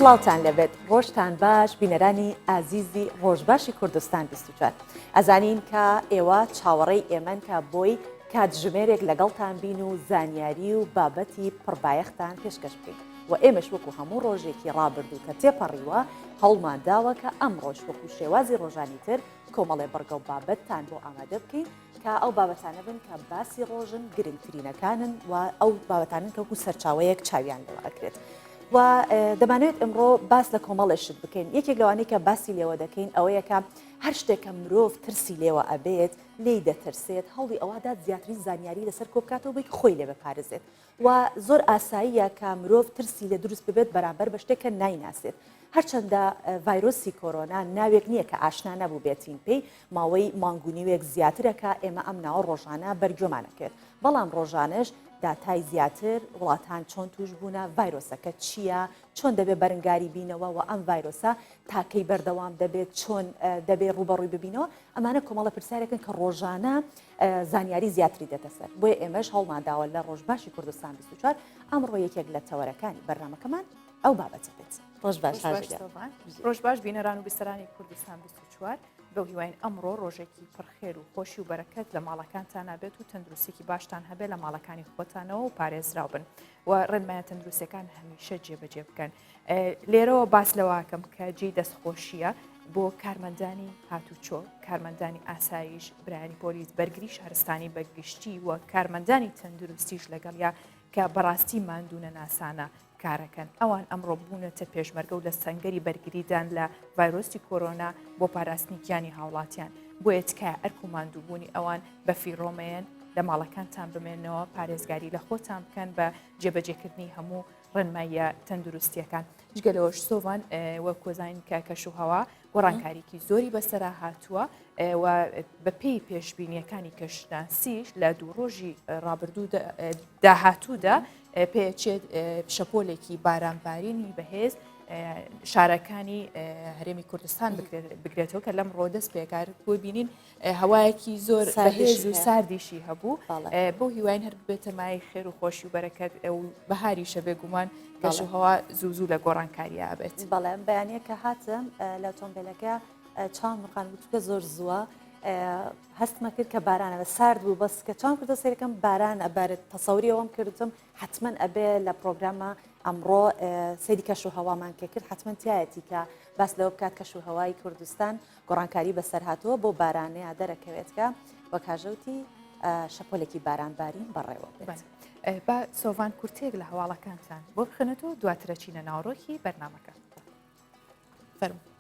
سڵاوتان لەبێت ڕۆژتان باش بینەرانی ئازیزی ڕۆژباشی کوردستان 24 ئەزانین کە ئێوە چاوەڕێی ئێمەن کە بۆی کاتژمێرێک لەگەڵتان بین و زانیاری و بابەتی پڕبایەختان پێشکەش بکەین و ئێمەش وەکو هەموو ڕۆژێکی ڕابردوو کە تێپەڕیوە هەوڵمانداوە کە ئەم ڕۆژ وەکو شێوازی ڕۆژانی تر کۆمەڵێ بەرگە و بابەتتان بۆ ئامادە بکەین کە ئەو بابەتانە بن کە باسی ڕۆژن گرنگترینەکانن و ئەو بابەتانن کەوکو سەرچاوەیەک چاویان لەوە ئەکرێت. و دەمانوێت ئەمڕۆ باس لە کۆمەڵێشت بکەین یەکێک لەوانەیە کە باسی لێوە دەکەین ئەوەیە کە هەر شتێکە مرۆڤ ترسی لێوە ئەبێت لێی دەترسێت هەڵی ئەوەدا زیاتری زانیاری لەسەر کۆبکاتەوە بێت خۆی لێ بپارێزێت و زۆر ئاساییە کە مرۆڤ ترسی لێ دروست ببێت بەرامبەر بە شتێکە نایناسێت هەرچەندە ڤایرۆسی کۆرۆنا ناوێک نییە کە ئاشنا نەبوو بێتین پێی ماوەی مانگونیوێک زیاترەکە ئێمە ئەم ناوە ڕۆژانە بەرگۆمانەکرد بەڵام ڕۆژانش داتای زیاتر وڵاتان چۆن توش بوونە ڤایرۆسەکە چییە چۆن دەبێت بەرەنگاری بینەوە و ئەم ڤایرۆسە تاکەی بەردەوام دەبێت چۆن دەبێت ڕوبەڕووی ببینەوە ئەمانە کۆمەڵە پرسیارێکن کە ڕۆژانە زانیاری زیاتری دەتەسەر بۆیە ئێمەش هەوڵمانداوە لە ڕۆژباشی کوردستان 24 ئەمڕۆ یەکێک لە تەوەرەکانی بەرنامەکەمان ئەو بابەتە بێت ڕۆژ باش بینەران و بیسەرانی کوردستان 24 بەو هیواین ئەمڕۆ ڕۆژێکی پڕخێر و خۆشی و بەرەکەت لە ماڵەکانتان نابێت و تەندروستێکی باشتان هەبێت لە ماڵەکانی خۆتانەوە و پارێزراو بن و ڕێنمایە تەندروستەکان هەمیشە جێبەجێ بکەن لێرەوە باس لەواکەم کە جێی دەستخۆشیە بۆ کارمەندانی هاتوچۆ کارمەندانی ئاسایش برایانی پۆلیس بەرگری شارستانی بەگشتی و کارمەندانی تەندروستیش لەگەڵیا کە بەڕاستی ماندوونە ناسانە کارەکەن ئەوان ئەمڕۆ بوونەتە پێشمەرگە و لە سەنگەری بەرگریدان لە ڤایرۆسی کۆرۆنا بۆ پاراستنی گیانی هاوڵاتیان بۆیە تکایە ئەرک و ماندووبوونی ئەوان بە فیڕۆمەیەن لە ماڵەکانتان بمێنەوە پارێزگاری لە خۆتان بکەن بە جێبەجێکردنی هەموو ڕێنماییە تەندروستیەکان جگەلەوەش سۆڤان وە کۆزین کە کەشوهەوا گۆڕانکاریکی زۆری بەسەرا هاتووە و بەپێی پێشبینیەکانی کەشناسیش لە دوو ڕۆژی ڕابردوو داهاتوودا پێچێت شەپۆلێکی بارانبارینی بەهێز شارەکانی هەرێمی کوردستان بگرێتەوە کە لەم ڕۆدەست پێکار بۆ بینین هەوایەکی زۆر بەهێز و ساردیشی هەبوو بۆ هیواین هەر بێتە مای خێر و خۆشی و بەرەکەت بەهاریشە بێگومان کەشوهەوا زوو لە گۆڕانکاریە بێت بەڵێ بەیانەیە کە هاتم لە تۆمبیلەکە چاوم ڕقان وچکە زۆر زووە هەستمە کرد کە بارانە سارد بوو بەس کە چاوم کردە سەرەکەم باران ئەبارێت تەسەوری ئەوەم کردم حتمما ئەبێ لە پرۆگرامە ئەمڕۆ سەیری کەشوهەوامان کرد حتمما تایەتی کە باس لەوە بکات کەشوهەوای کوردستان گۆڕانکاری بەسەر هاتووە بۆ بارانەیە دەرەکەوێتکە وە کاژەوتی شەپۆلێکی بارانبارین بەڕێوە بێت. با سۆڤان کورتێک لە هەواڵەکانتان بۆ بخەنێتەوە دواترە چینە ناوڕۆکی بەرنامەکە فەرمو.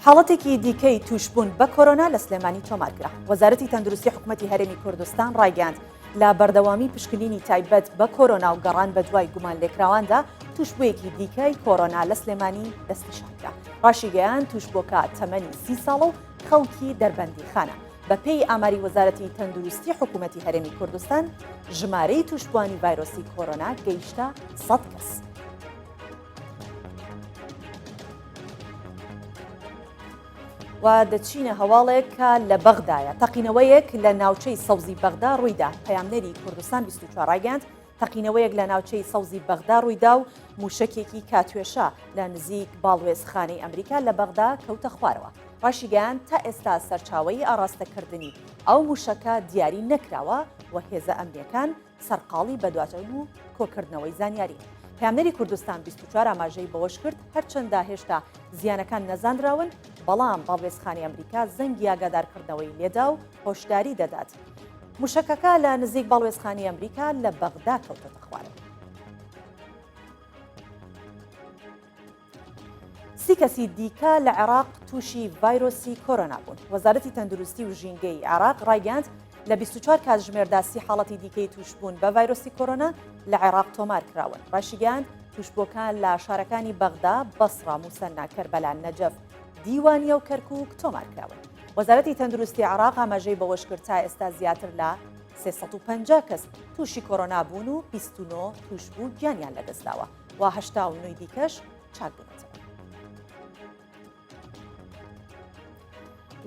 حاڵەتێکی دیکەی توشبوون بە کۆرۆنا لە سلێمانی تۆمارکرا وەزارەتی تەندروستی حکوومەتی هەرێمی کوردستان ڕایگەاند لە بەردەوامی پشکنینی تایبەت بە کۆرۆنا و گەڕان بە دوای گومان لێکراواندا توشبوویەکی دیکەی کۆرۆنا لە سلێمانی دەستنیشانکرا ڕاشیگەیان توشبۆکە تەمەنی 30 ساڵە و خەڵکی دەربەندی خانە بەپێی ئاماری وەزارەتی تەندروستی حکوومەتی هەرێمی کوردستان ژمارەی توشبوانی ڤایرۆسی کۆرۆنا گەیشتە 100 کەس. و دەچینە هەواڵێک کە لە بەغدایە تەقینەوەیەک لە ناوچەی سەوزی بەغدا ڕوویدا پەیامنەری کوردستان 24 ڕایگەاند تەقینەوەیەک لە ناوچەی سەوزی بەغدا ڕوویدا و موشکێکی کاتوێشە لە نزیک باڵوێزخانەی ئەمریکا لە بەغدا کەوتە خوارەوە ڕاشیگەیان تا ئێستا سەرچاوەی ئاراستەکردنی ئەو موشەکە دیاری نەکراوە و هێزە ئەمریکان سەرقاڵی بەدواچەون و کۆکردنەوەی زانیاری پەیامنەری کوردستان 24 ئاماژەی بەوەش کرد هەرچەندە هێشتا زیانەکان نەزانراون بەڵام باڵێزخانی ئەمریکا زەنگی ئاگادارکردنەوەی لێدا و هۆشداری دەدات موشەکەکە لە نزیک باڵێزخانی ئەمریکا لە بەغدا کەوتەتە خوارەوە. 30 کەسی دیکە لە عێراق تووشی ڤایرۆسی کۆرۆنا بوون وەزارەتی تەندروستی و ژینگەی عێراق ڕایگەاند لە 24 کاتژمێردا 30 حاڵەتی دیکەی توشبوون بە ڤایرۆسی کۆرۆنا لە عێراق تۆمار کراون ڕاشیگەیان توشبۆکان لە شارەکانی بەغدا بەسڕا موسەنا کەربەلا نەجەف دیوانیە و کەرکووک تۆمار کراون وەزارەتی تەندروستی عێراق ئاماژەی بەوەش کرد تا ئێستا زیاتر لە 350 کەس تووشی کۆرۆنا بوون و 29 توشبوو گیانیان لەدەستداوە و 89 دیکەش چاک بوونەتەوە.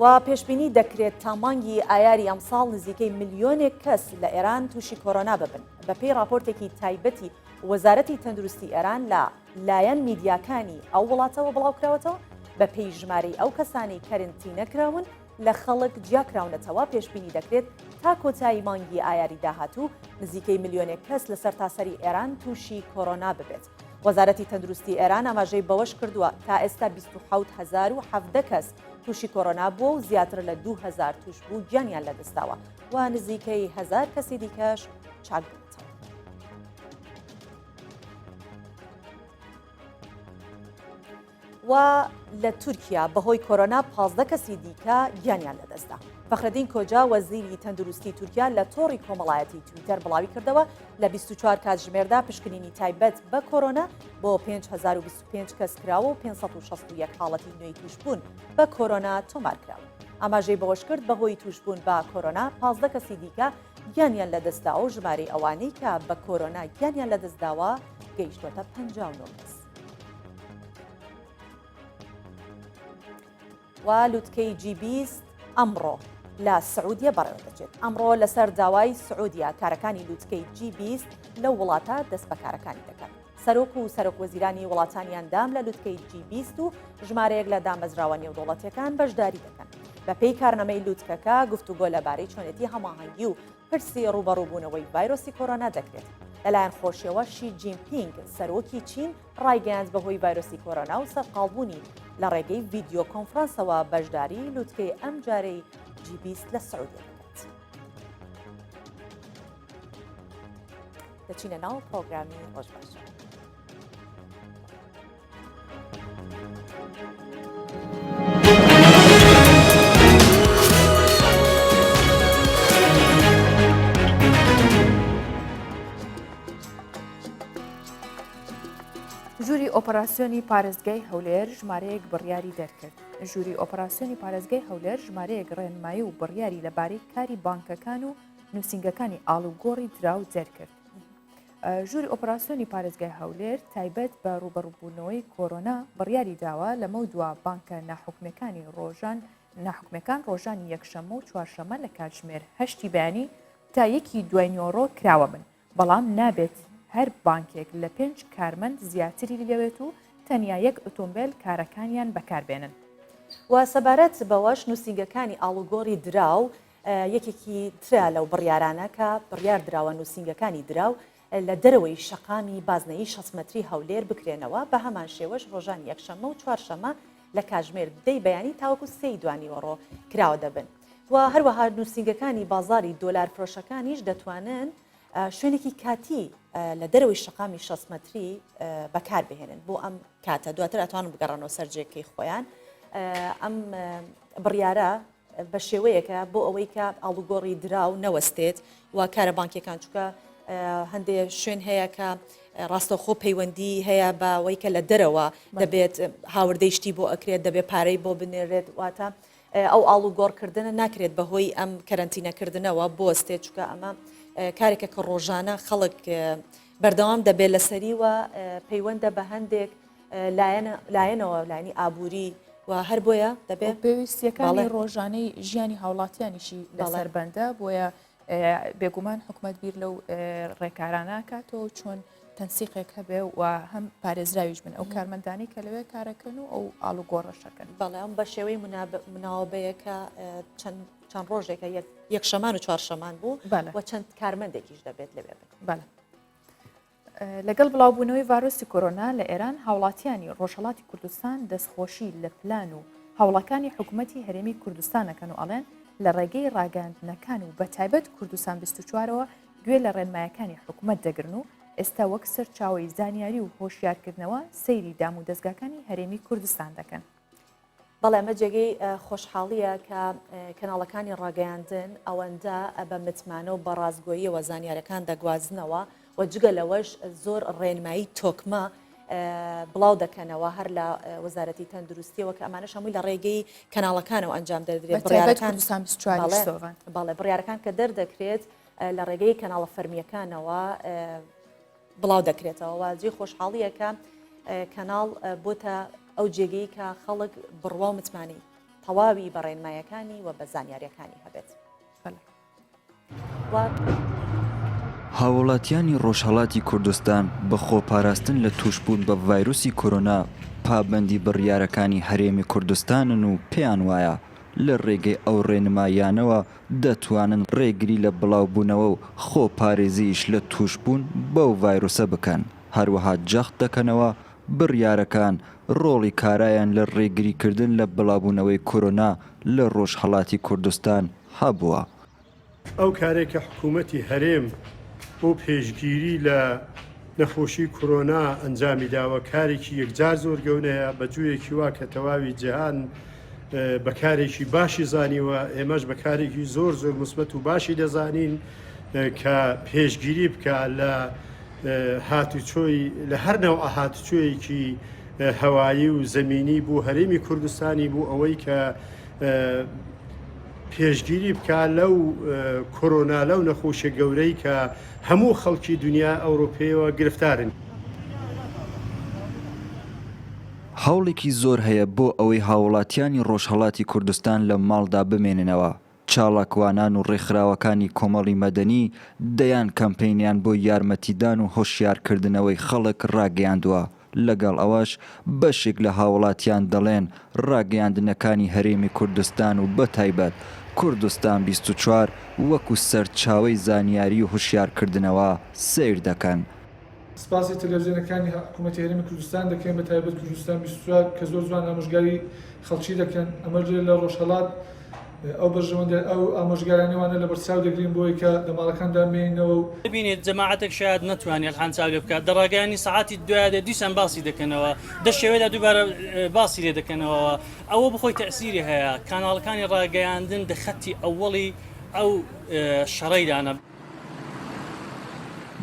و پێشبینی دەکرێت تا مانگی ئایاری ئەمساڵ نزیکەی ملیۆنێک کەس لە ئێران تووشی کۆرۆنا ببن بەپێی راپۆرتێکی تایبەتی وەزارەتی تەندروستی ئێران لە لایەن میدیاکانی ئەو وڵاتەوە بڵاوکراوەتەوە بەپێی ژمارەی ئەو کەسانی کەرنتینەکراون لە خەڵک جیاکراونەتەوە پێشبینی دەکرێت تا کۆتایی مانگی ئایاری داهاتوو نزیکەی ملیۆنێک کەس لە سەرتاسەری ئێران تووشی کۆرۆنا ببێت. وەزارەتی تەندروستی ئێران ئاماژەی بەوەش کردووە تا ئێستا 27,017 کەس تووشی کۆرۆنا بووە و زیاتر لە 2,000 توش بوو گیانیان لەدەستاوە و نزیکەی 1,000 کەسی دیکەش چاک بووێتەوە. و لە تورکیا بەهۆی کۆرۆنا 15 کەسی دیکە گیانیان لەدەستا. فەخرەدین کۆجا وەزیری تەندروستی تورکیا لە تۆڕی کۆمەڵایەتی تویتەر بڵاوی کردەوە لە 24 کاتژمێردا پشکنینی تایبەت بە کۆرۆنا بۆ 5,025 کەس کراوە و 561 حاڵەتی نوێی توشبوون بە کۆرۆنا تۆمارکراوە. ئاماژەی بەوەش کرد بەهۆی توشبوون بە کۆرۆنا 15 کەسی دیکە گیانیان لەدەستاوە و ژمارەی ئەوانەی کە بە کۆرۆنا گیانیان لەدەستداوە گەیشتوەتە 59 کەس. و لوتکەی G20 ئەمڕۆ لە سعودیە بەڕێوە دەچێت. ئەمڕۆ لەسەر داوای سعودیا کارەکانی لوتکەی G20 لە وڵاتە دەست بەکارەکانی دەکات. سەرۆک و سەرۆکوەزیرانی وڵاتانیان دام لە لوتکەی G20 و ژمارەیەک لە دامەزراوە نێودوڵەتیەکان بەشداری دەکەن. بەپێی کارنامەی لوتکەکە گفتوگۆ لەبارەی چۆنێتی هەماهەنگی و پرسی ڕوبەڕووبوونەوەی ڤایرۆسی کۆرۆنا دەکرێت. لەلایەن خۆشیەوە شی جینپینگ سەرۆکی چین ڕایگەیاند بەهۆی ڤایرۆسی کۆرۆنا و سەرقاڵبوونی لە ڕێگەی ڤیدیۆ کۆنفرانسەوە بەشداری لوتکەی ئەم جارەی G20 لە سعودیە دەکات. دەچینە ناو پرۆگرامی ڕۆژ باشە. ژووری ئۆپەراسیۆنی پارێزگای هەولێر ژمارەیەک بڕیاری دەرکرد. ژووری ئۆپەراسیۆنی پارێزگای هەولێر ژمارەیەک ڕێنمایی و بڕیاری لەبارەی کاری بانکەکان و نووسنگەکانی ئاڵوگۆڕی دراو دەرکرد. ژووری ئۆپەراسیۆنی پارێزگای هەولێر تایبەت بە ڕوبەڕووبوونەوەی کۆرۆنا بڕیاری داوە لەمە دووە بانکە ناحوکمەکان ڕۆژانی یەکشەمە و چوارشەمە لە کاتژمێر 8 بەیانی تا 1 دوای نیۆڕۆ کراوە بن، بەڵام نابێت هەر بانکێک لە 5 کارمەند زیاتری لەوێت و تەنیا 1 ئۆتۆمبیل کارەکانیان بەکاربێنن. و سەبارەت بەوەش نووسنگەکانی ئاڵوگۆڕی دراو یەکێکی ترا لەو بڕیارانە کە بڕیار دراوە نووسنگەکانی دراو لە دەرەوەی شەقامی بازنەیی 6 مەتری هەولێر بکرێنەوە بە هەمان شێوەش ڕۆژان یەکشەمە و چوارشەمە لە کاتژمێر 10 بەیانی تاوەکو 3 دوانیوەڕۆ کراوە دەبن. و هەروەها نووسنگەکانی بازاری دۆلار فرۆشەکانیش دەتوانن شوێنێکی کاتی لە دەرەوەی شەقامی 6 مەتری بەکار بهێنن بۆ ئەم کاتە دواتر ئەتوانن بگەڕنەوە سەرجێکەی خۆیان. ئەم بڕیارە بە شێوەیەکە بۆ ئەوەی کە ئاڵوگۆڕی دراو نەوەستێت و کارە بانکیەکان چووکە هەندێک شوێن هەیە کە ڕاستەوخۆ پەیوەندی هەیە بە ئەوەی کە لە دەرەوە دەبێت هاوردەیشتی بۆ ئەکرێت دەبێت پارەی بۆ بنێرێت واتە ئەو ئاڵوگۆڕکردنە ناکرێت بەهۆی ئەم کەرەنتینەکردنەوە بۆستێت چکە ئەمە کارێکە کە ڕۆژانە خەڵک بەردەوام دەبێت لەسەری و پەیوەندە بە هەندێک لایەنەوە لانی ئابووری و هەر بۆیە دەبێت پێویستیەکانی ڕۆژانەی ژیانی هاوڵاتیانیشی لەسەر بەندە بۆیە بێگومان حکومەت بیر لەو ڕێکارانە کاتەوە چۆن تەنسیقێک هەبێ و هەم پارێزراویش بن ئەو کارمەندانی کە لەوێ کارەکەن و ئەو ئاڵوگۆڕەشەکەن. بەڵێ ئەم بە شێوەی مناوبەیەکە چەند ڕۆژێکە یەکشەمان و چوارشەمان بوو و چەند کارمەندێکیش دەبێت لەوێ بن. بەڵێ لەگەڵ بڵاوبوونەوەی ڤایرۆسی کۆرۆنا لە ئێران هاوڵاتیانی ڕۆژهەڵاتی کوردستان دەستخۆشی لە پلان و هاوڵەکانی حکوومەتی هەرێمی کوردستانەکەن و ئەڵێن لە ڕێگەی ڕاگەاندنەکان و بەتایبەت کوردستان 24ەوە گوێ لە ڕێنمایەکانی حکوومەت دەگرن و ئێستا وەک سەرچاوی زانیاری و هۆشیارکردنەوە سەیری دام و دەستگاکانی هەرێمی کوردستان دەکەن. بەڵێ ئەمە جێگەی خۆشحاڵیە کە کەناڵەکانی ڕاگەیاندن ئەوەندە بە متمانە و بە ڕازگۆییەوە زانیارەکان دەگوازنەوە و جگە لەوەش زۆر ڕێنمایی تۆکمە بڵاو دەکەنەوە هەر لە وەزارەتی تەندروستیەوە کە ئەمانەش هەمووی لە ڕێگەی کەناڵەکانەوە ئەنجام دەدرێت. بڕیارەکان کە دەردەکرێت لە ڕێگەی کەناڵە فەرمیەکانەوە بڵاو دەکرێتەوە واجی خۆشحاڵیەکە کەناڵ بۆتە ئەو جێگەی کە خەڵک بڕوا و متمانی تەواوی بەڕێنمایەکانی و بە زانیاریەکانی هەبێت. هاوڵاتیانی ڕۆژهەڵاتی کوردستان بە خۆپاراستن لە تووشبوون بە ڤایرۆسی کۆرۆنا پابەندی بڕیارەکانی هەرێمی کوردستانن و پێیان وایە لە ڕێگەی ئەو ڕێنمایانەوە دەتوانن ڕێگری لە بڵاوبوونەوە و خۆپارێزیش لە تووشبوون بەو ڤایرۆسە بکەن. هەروەها جەخت دەکەنەوە بڕیارەکان ڕۆڵی کارایان لە ڕێگریکردن لە بڵاوبوونەوەی کۆرۆنا لە ڕۆژهەڵاتی کوردستان هەبووە. ئەو کارێکە حکوومەتی هەرێم بۆ پێشگیری لە نەخۆشی کۆرۆنا ئەنجامی داوە کارێکی یەکجار زۆر گەونەیە بەجوویەکی وا کە تەواوی جیهان بەکارێکی باشی زانیوە ئێمەش بەکارێکی زۆر زۆر مثبەت و باشی دەزانین کە پێشگیری بکە لە هاتوچۆی لە هەر نەوە هاتوچۆیەکی هەوایی و زەمینی بۆ هەرێمی کوردستانی بوو ئەوەی کە پێشگیری بکە لەو کۆرۆنا لەو نەخۆشیە گەورەی کە هەموو خەڵکی دنیا ئەوروپیەوە گرفتارن. هەوڵێکی زۆر هەیە بۆ ئەوەی هاوڵاتیانی ڕۆژهەڵاتی کوردستان لە ماڵدا بمێننەوە. چاڵاکوانان و ڕێکخراوەکانی کۆمەڵی مەدەنی دەیان کەمپینیان بۆ یارمەتیدان و هۆشیارکردنەوەی خەڵک ڕاگەیاندووە. لەگەڵ ئەوەش بەشێک لە هاوڵاتیان دەڵێن ڕاگەیاندنەکانی هەرێمی کوردستان و بەتایبەت کوردستان 24 وەکو سەرچاوەی زانیاری و هوشیارکردنەوە سیر دەکەن. سپاسی تەلەڤیزیۆنەکانی حکوومەتی هەرێمی کوردستان دەکەن بە تایبەت کوردستان 24 کە زۆر جوان ئامۆژگاری خەڵکی دەکەن. ئەمە لە ڕۆژهەڵات ئەو بەرژەوەندە ئەو ئامۆژگارانەوانە لە بەرچاو دەگرین بۆی کە لە ماڵەکاندا بمێنینەوە و ببینێت جەماعەتێک شاید نەتوانێت هەڵچاو لێ بکات دەڕاگەیانی سەعاتی دوایدا دیسان باسی دەکەنەوە دە شێوەیەدا دووبارە باسی لێ دەکەنەوە ئەوە بخۆی تەئسیری هەیە کاناڵەکانی ڕاگەیاندن دەخەتی ئەوڵی ئەو شەڕەیدانە.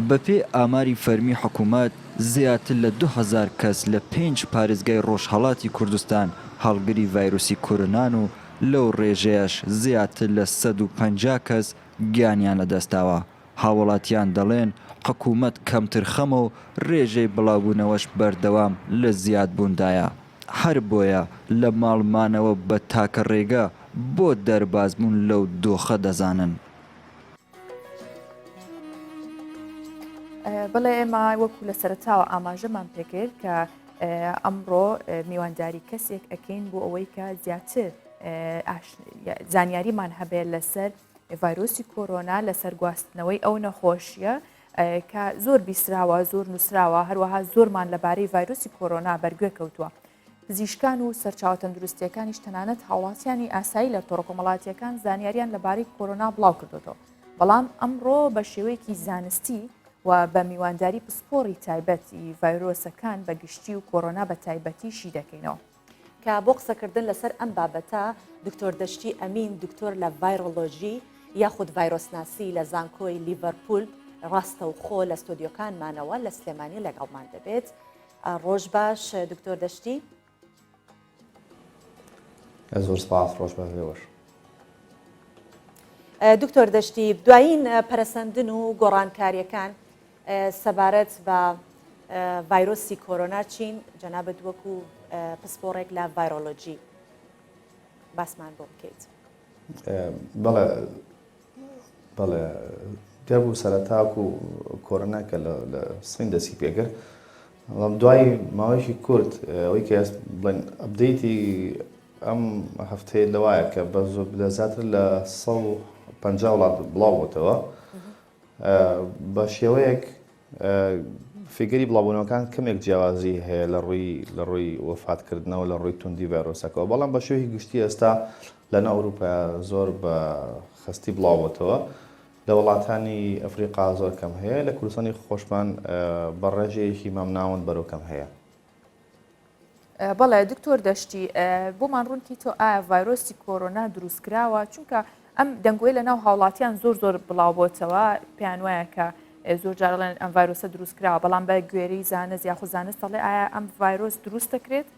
بەپێ ئاماری فەرمی حکوومەت زیاتر لە 2000 کەس لە 5 پارێزگای ڕۆژهەڵاتی کوردستان هەڵگری ڤایرۆسی کۆرۆنان و لەو ڕێژەیەش زیاتر لە 150 کەس گیانیان لەدەستاوە. هاوڵاتیان دەڵێن حکوومەت کەمتر خەمە و ڕێژەی بڵاوبوونەوەش بەردەوام لە زیادبووندایە. هەر بۆیە لە ماڵمانەوە بە تاکە ڕێگە بۆ دەربازبوون لەو دۆخە دەزانن. بڵێ ئێمە وەکو لە سەرتاوە ئاماژەمان پێکرد کە ئەمڕۆ میوانداری کەسێک ئەکەین بۆ ئەوەی کە زیاتر زانیاریمان هەبێت لەسەر ڤایرۆسی کۆرۆنا لەسەر گواستنەوەی ئەو نەخۆشیە کە زۆر بیسراوە زۆر نووسراوە هەروەها زۆرمان لەبارەی ڤایرۆسی کۆرۆنا بەرگوێ کەوتووە. پزیشکان و سەرچاوە تەندروستیەکانیش تەنانەت هاوڵاتیانی ئاسایی لە تۆڕەکۆمەڵاتیەکان زانیاریان لەبارەی کۆرۆنا بڵاو کردوەوە. بەڵام ئەمڕۆ بە شێوەیەکی زانستی و بە میوانداری پسپۆڕی تایبەتی ڤایرۆسەکان بە گشتی و کۆرۆنا بە تایبەتیشی دەکەینەوە. کە بۆ قسەکردن لەسەر ئەم بابەتە دکتۆر دەشتی ئەمین دکتۆر لە ڤایرۆلۆژی یاخود ڤایرۆسناسی لە زانکۆی لیڤەرپول ڕاستە و خۆ لە ستۆدیۆکانمانەوە لە سلێمانی لەگەڵمان دەبێت. ڕۆژ باش دکتۆر دەشتی. زۆر سپاس ڕۆژ باش لێوەش. دکتۆر دەشتی دوایین پەرەسەندن و گۆڕانکاریەکان سەبارەت بە ڤایرۆسی کۆرۆنا چین جەنابەت وەکو پسپۆڕێک لە ڤایرۆلۆجی باسمان بۆ بکەیت. بەڵێ دەبوو سەرەتاکو و کۆرۆنا کە لە سین دەسی پێکرد دوای ماوەیەکی کورت ئەوەی کە بڵێن ئەپدەیتی ئەم هەفتەیە لەوایە کە بە زۆر زیاتر لە 150 وڵات بڵاوبووتەوە بە شێوەیەک فیگەری بڵاوبوونەوەکان کەمێک جیاوازی هەیە لە ڕووی وەفاتکردنەوە لە ڕووی توندی ڤایرۆسەکەەوە بەڵام بە شێوەیەکی گشتی ئێستا لەناو ئەوروپا زۆر بە خستی بڵاوبووتەوە لە وڵاتانی ئەفریقا زۆر کەم هەیە لە کوردستانی خۆشمان بە ڕێژەیەکی مامناوەند بەرەو کەم هەیە. بەڵێ دکتۆر دەشتی بۆمان ڕوونکی تۆ ئایا ڤایرۆسی کۆرۆنا دروستکراوە چونکە ئەم دەنگۆی لە ناو هاوڵاتیان زۆر بڵاو بۆتەوە پێیان وایە کە زۆر جارڵێن ئەم ڤایرۆسە دروستکراوە بەڵام بە گوێرەی زانست یاخود زانست دەڵێ ئایا ئەم ڤایرۆس دروست دەکرێت؟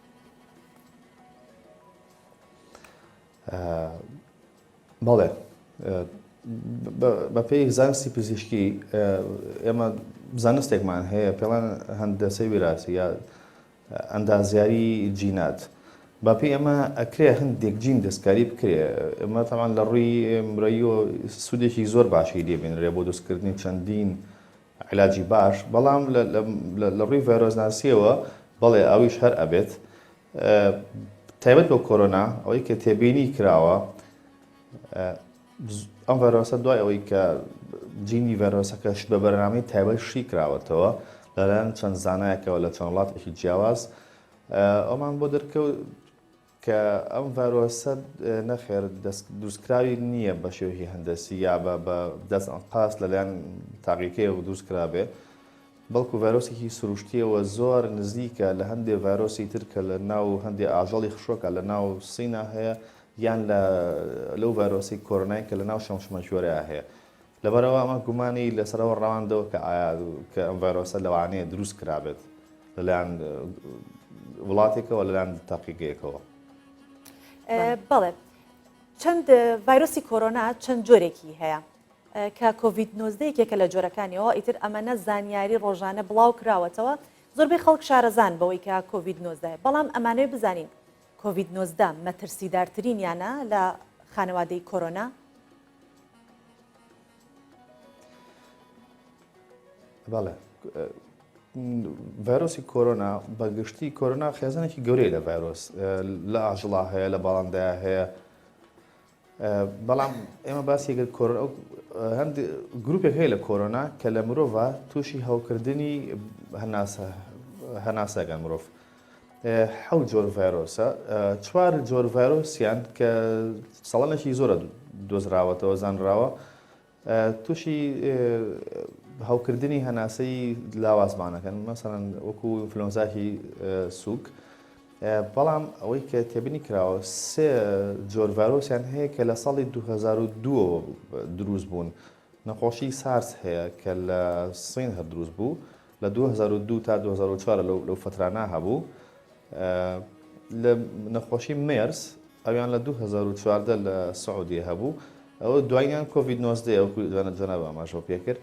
بەڵێ بە پێی زانستی پزیشکی ئێمە زانستێکمان هەیە پێڵان هەندەسەی ویراسی یا ئەندازیاری جینات باپی ئەمە ئەکرێ هەندێک جین دەستکاری بکرێ ئەمە تاوان لە ڕووی مرایی و سوودێکی زۆر باشی لێبێنرێ بۆ دروستکردنی چەندین علاجی باش بەڵام لە ڕووی ڤایرۆسناسیەوە بەڵێ ئەویش هەر ئەبێت تایبەت بۆ کۆرۆنا ئەوەی کە تێبینی کراوە ئەم ڤایرۆسە دوای ئەوەی کە جینی ڤایرۆسەکەش بە بەرنامەی تایبەت شی کراوەتەوە لەلایەن چەند زانایەکەوە لە چەند وڵاتێکی جیاواز ئەومان بۆ دەرکەوت کە ئەم ڤایرۆسە نەخێر دروستکراوی نییە بە شێوەیەکی هەندەسی یا بە دەست ئەنقاس لەلایەن تاقیکەیەوە دروستکرابێ بەڵکو ڤایرۆسێکی سروشتیەوە زۆر نزیکە لە هەندێک ڤایرۆسی ترکە لە ناو هەندێک ئاژەڵی خشۆکە لە ناو سینە هەیە یان لەو ڤایرۆسی کۆرۆنای کە لە ناو شەمشمەجوێرەیە هەیە لەبەرەوە ئەمە گومانی لەسەرەوە ڕەواندەوە کە ئایا کە ئەم ڤایرۆسە لەوانەیە دروست کرابێت لەلایەن وڵاتێکەوە لەلایەن تاقیگەیەکەوە. بەڵێ چەند ڤایرۆسی کۆرۆنا چەند جۆرێکی هەیە کە کۆڤید-19 لە جۆرەکانیەوە ئیتر ئەمەنە زانیاری ڕۆژانە بڵاو کراوەتەوە زۆربەی خەڵک شارەزان بەوەی کە کۆڤید-19 بەڵام ئەمانەوەی بزانین کۆڤید-19 مەترسیدارترین یانە لە خانەوادەی کۆرۆنا؟ بەڵێ ڤایرۆسی کۆرۆنا بەگشتی کۆرۆنا خێزانێکی گەورەی لە ڤایرۆس لە ئاژڵا هەیە لە باڵندەیە هەیە بەڵام ئێمە باسیگەر هەندێک گروپێک هەیە لە کۆرۆنا کە لە مرۆڤ تووشی هەوکردنی هەناسەگەن مرۆڤ حەوت جۆر ڤایرۆسە چوار جۆر ڤایرۆسیان کە سەڵەنێکی زۆرە دۆزراوەتەوە زانراوە تووشی هەوکردنی هەناسەی لاوازمانەکەن مەسەڵەن وەکو ئینفلۆنزاکی سووک بەڵام ئەوەی کە تێبینی کراوە سێ جۆر ڤایرۆسیان هەیە کە لە ساڵی 2002 دروست بوون نەخۆشی سارس هەیە کە لە سین هەر دروست بوو لە 2002 تا 2004 لەو فترانە هەبوو لە نەخۆشی مێرس ئەویان لە 2014 لە سعودی هەبوو ئەوە دواییان کۆڤید-19 ئەو جەنابە ئاماژەوە پێکرد